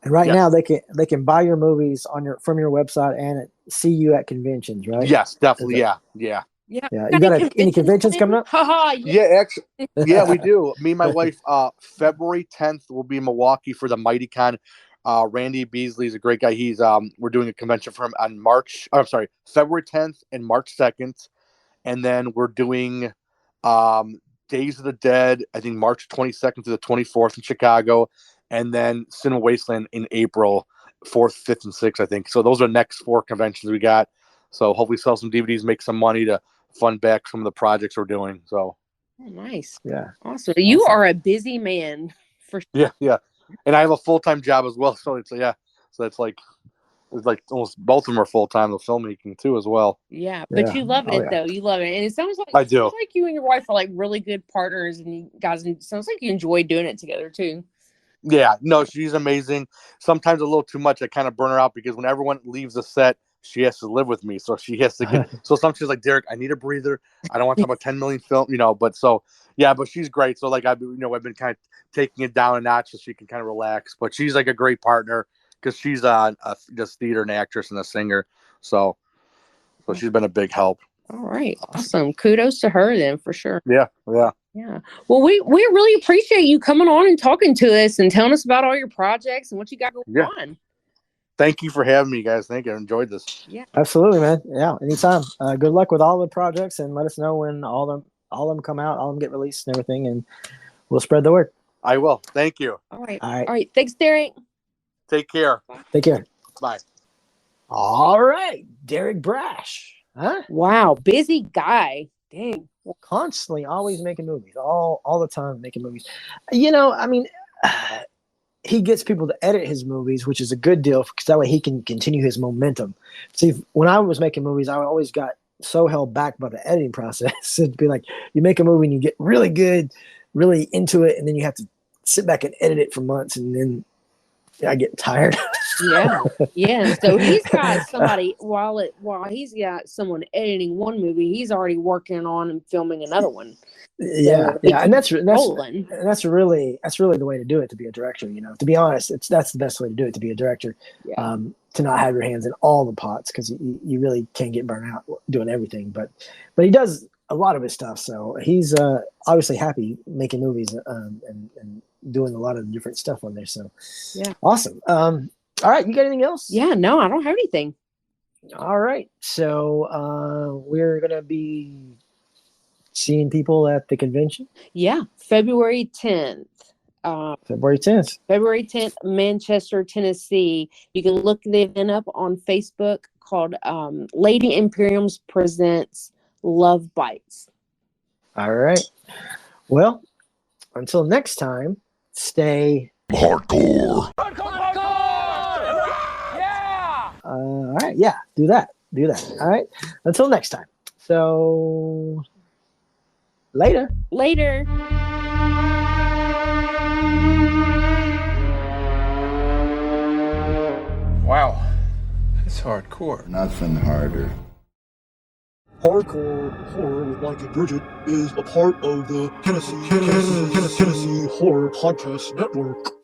And right now they can buy your movies from your website and see you at conventions, right? Yes, definitely. Yeah. Yeah. You got any conventions coming up? Yeah, actually, we do. Me and my wife, February 10th, we'll be in Milwaukee for the MightyCon. Randy Beasley's a great guy. He's we're doing a convention for him on February 10th and March 2nd, and then we're doing Days of the Dead, I think March 22nd to the 24th in Chicago, and then Cinema Wasteland in April 4th, 5th, and 6th, I think. So those are the next 4 conventions we got. So hopefully sell some DVDs, make some money to fund back some of the projects we're doing. So nice. Yeah. Awesome. You are a busy man for sure. Yeah. And I have a full-time job as well. So it's it's like almost both of them are full-time, the filmmaking too as well. Yeah, but you love it though. You love it. And it sounds like I do. Sounds like you and your wife are like really good partners, and you guys, it sounds like you enjoy doing it together too. Yeah, no, she's amazing. Sometimes a little too much. I kind of burn her out because when everyone leaves the set, she has to live with me. So she has to get so sometimes she's like, Derek, I need a breather. I don't want to talk about 10 million film, but but she's great. So like I've been kind of taking it down a notch so she can kind of relax. But she's like a great partner because she's just theater and actress and a singer. So she's been a big help. All right. Awesome. Kudos to her then for sure. Yeah. Yeah. Well, we really appreciate you coming on and talking to us and telling us about all your projects and what you got going on. Thank you for having me, guys. Thank you. I enjoyed this. Yeah. Absolutely, man. Yeah. Anytime. Good luck with all the projects, and let us know when all of them come out, all of them get released and everything, and we'll spread the word. I will. Thank you. All right. Thanks, Derek. Take care. Bye. Take care. Bye. All right, Derek Braasch. Huh? Wow, busy guy. Dang. Constantly, always making movies, all the time making movies. You know, I mean, he gets people to edit his movies, which is a good deal because that way he can continue his momentum. See, when I was making movies, I always got so held back by the editing process. It'd be like you make a movie and you get really good, really into it, and then you have to sit back and edit it for months, and then I get tired. Yeah. So he's got somebody while he's got someone editing one movie, he's already working on and filming another one. Yeah, So and that's really rolling. the way to do it, to be a director. You know, to be honest, that's the best way to do it, to be a director. Yeah. To not have your hands in all the pots, because you really can get burnt out doing everything. But he does a lot of his stuff, so he's obviously happy making movies and doing a lot of different stuff on there. So yeah, awesome. All right, you got anything else? Yeah, no, I don't have anything. All right, so we're gonna be seeing people at the convention. Yeah, February 10th. February 10th. February 10th, Manchester, Tennessee. You can look the event up on Facebook called Lady Imperiums Presents Love Bites. All right. Well, until next time, stay hardcore. Yeah. All right. Yeah. Do that. All right. Until next time. So later. Wow, that's hardcore. Nothing harder. Hardcore Horror with Mike and Brigitte is a part of the Tennessee Horror Podcast Network.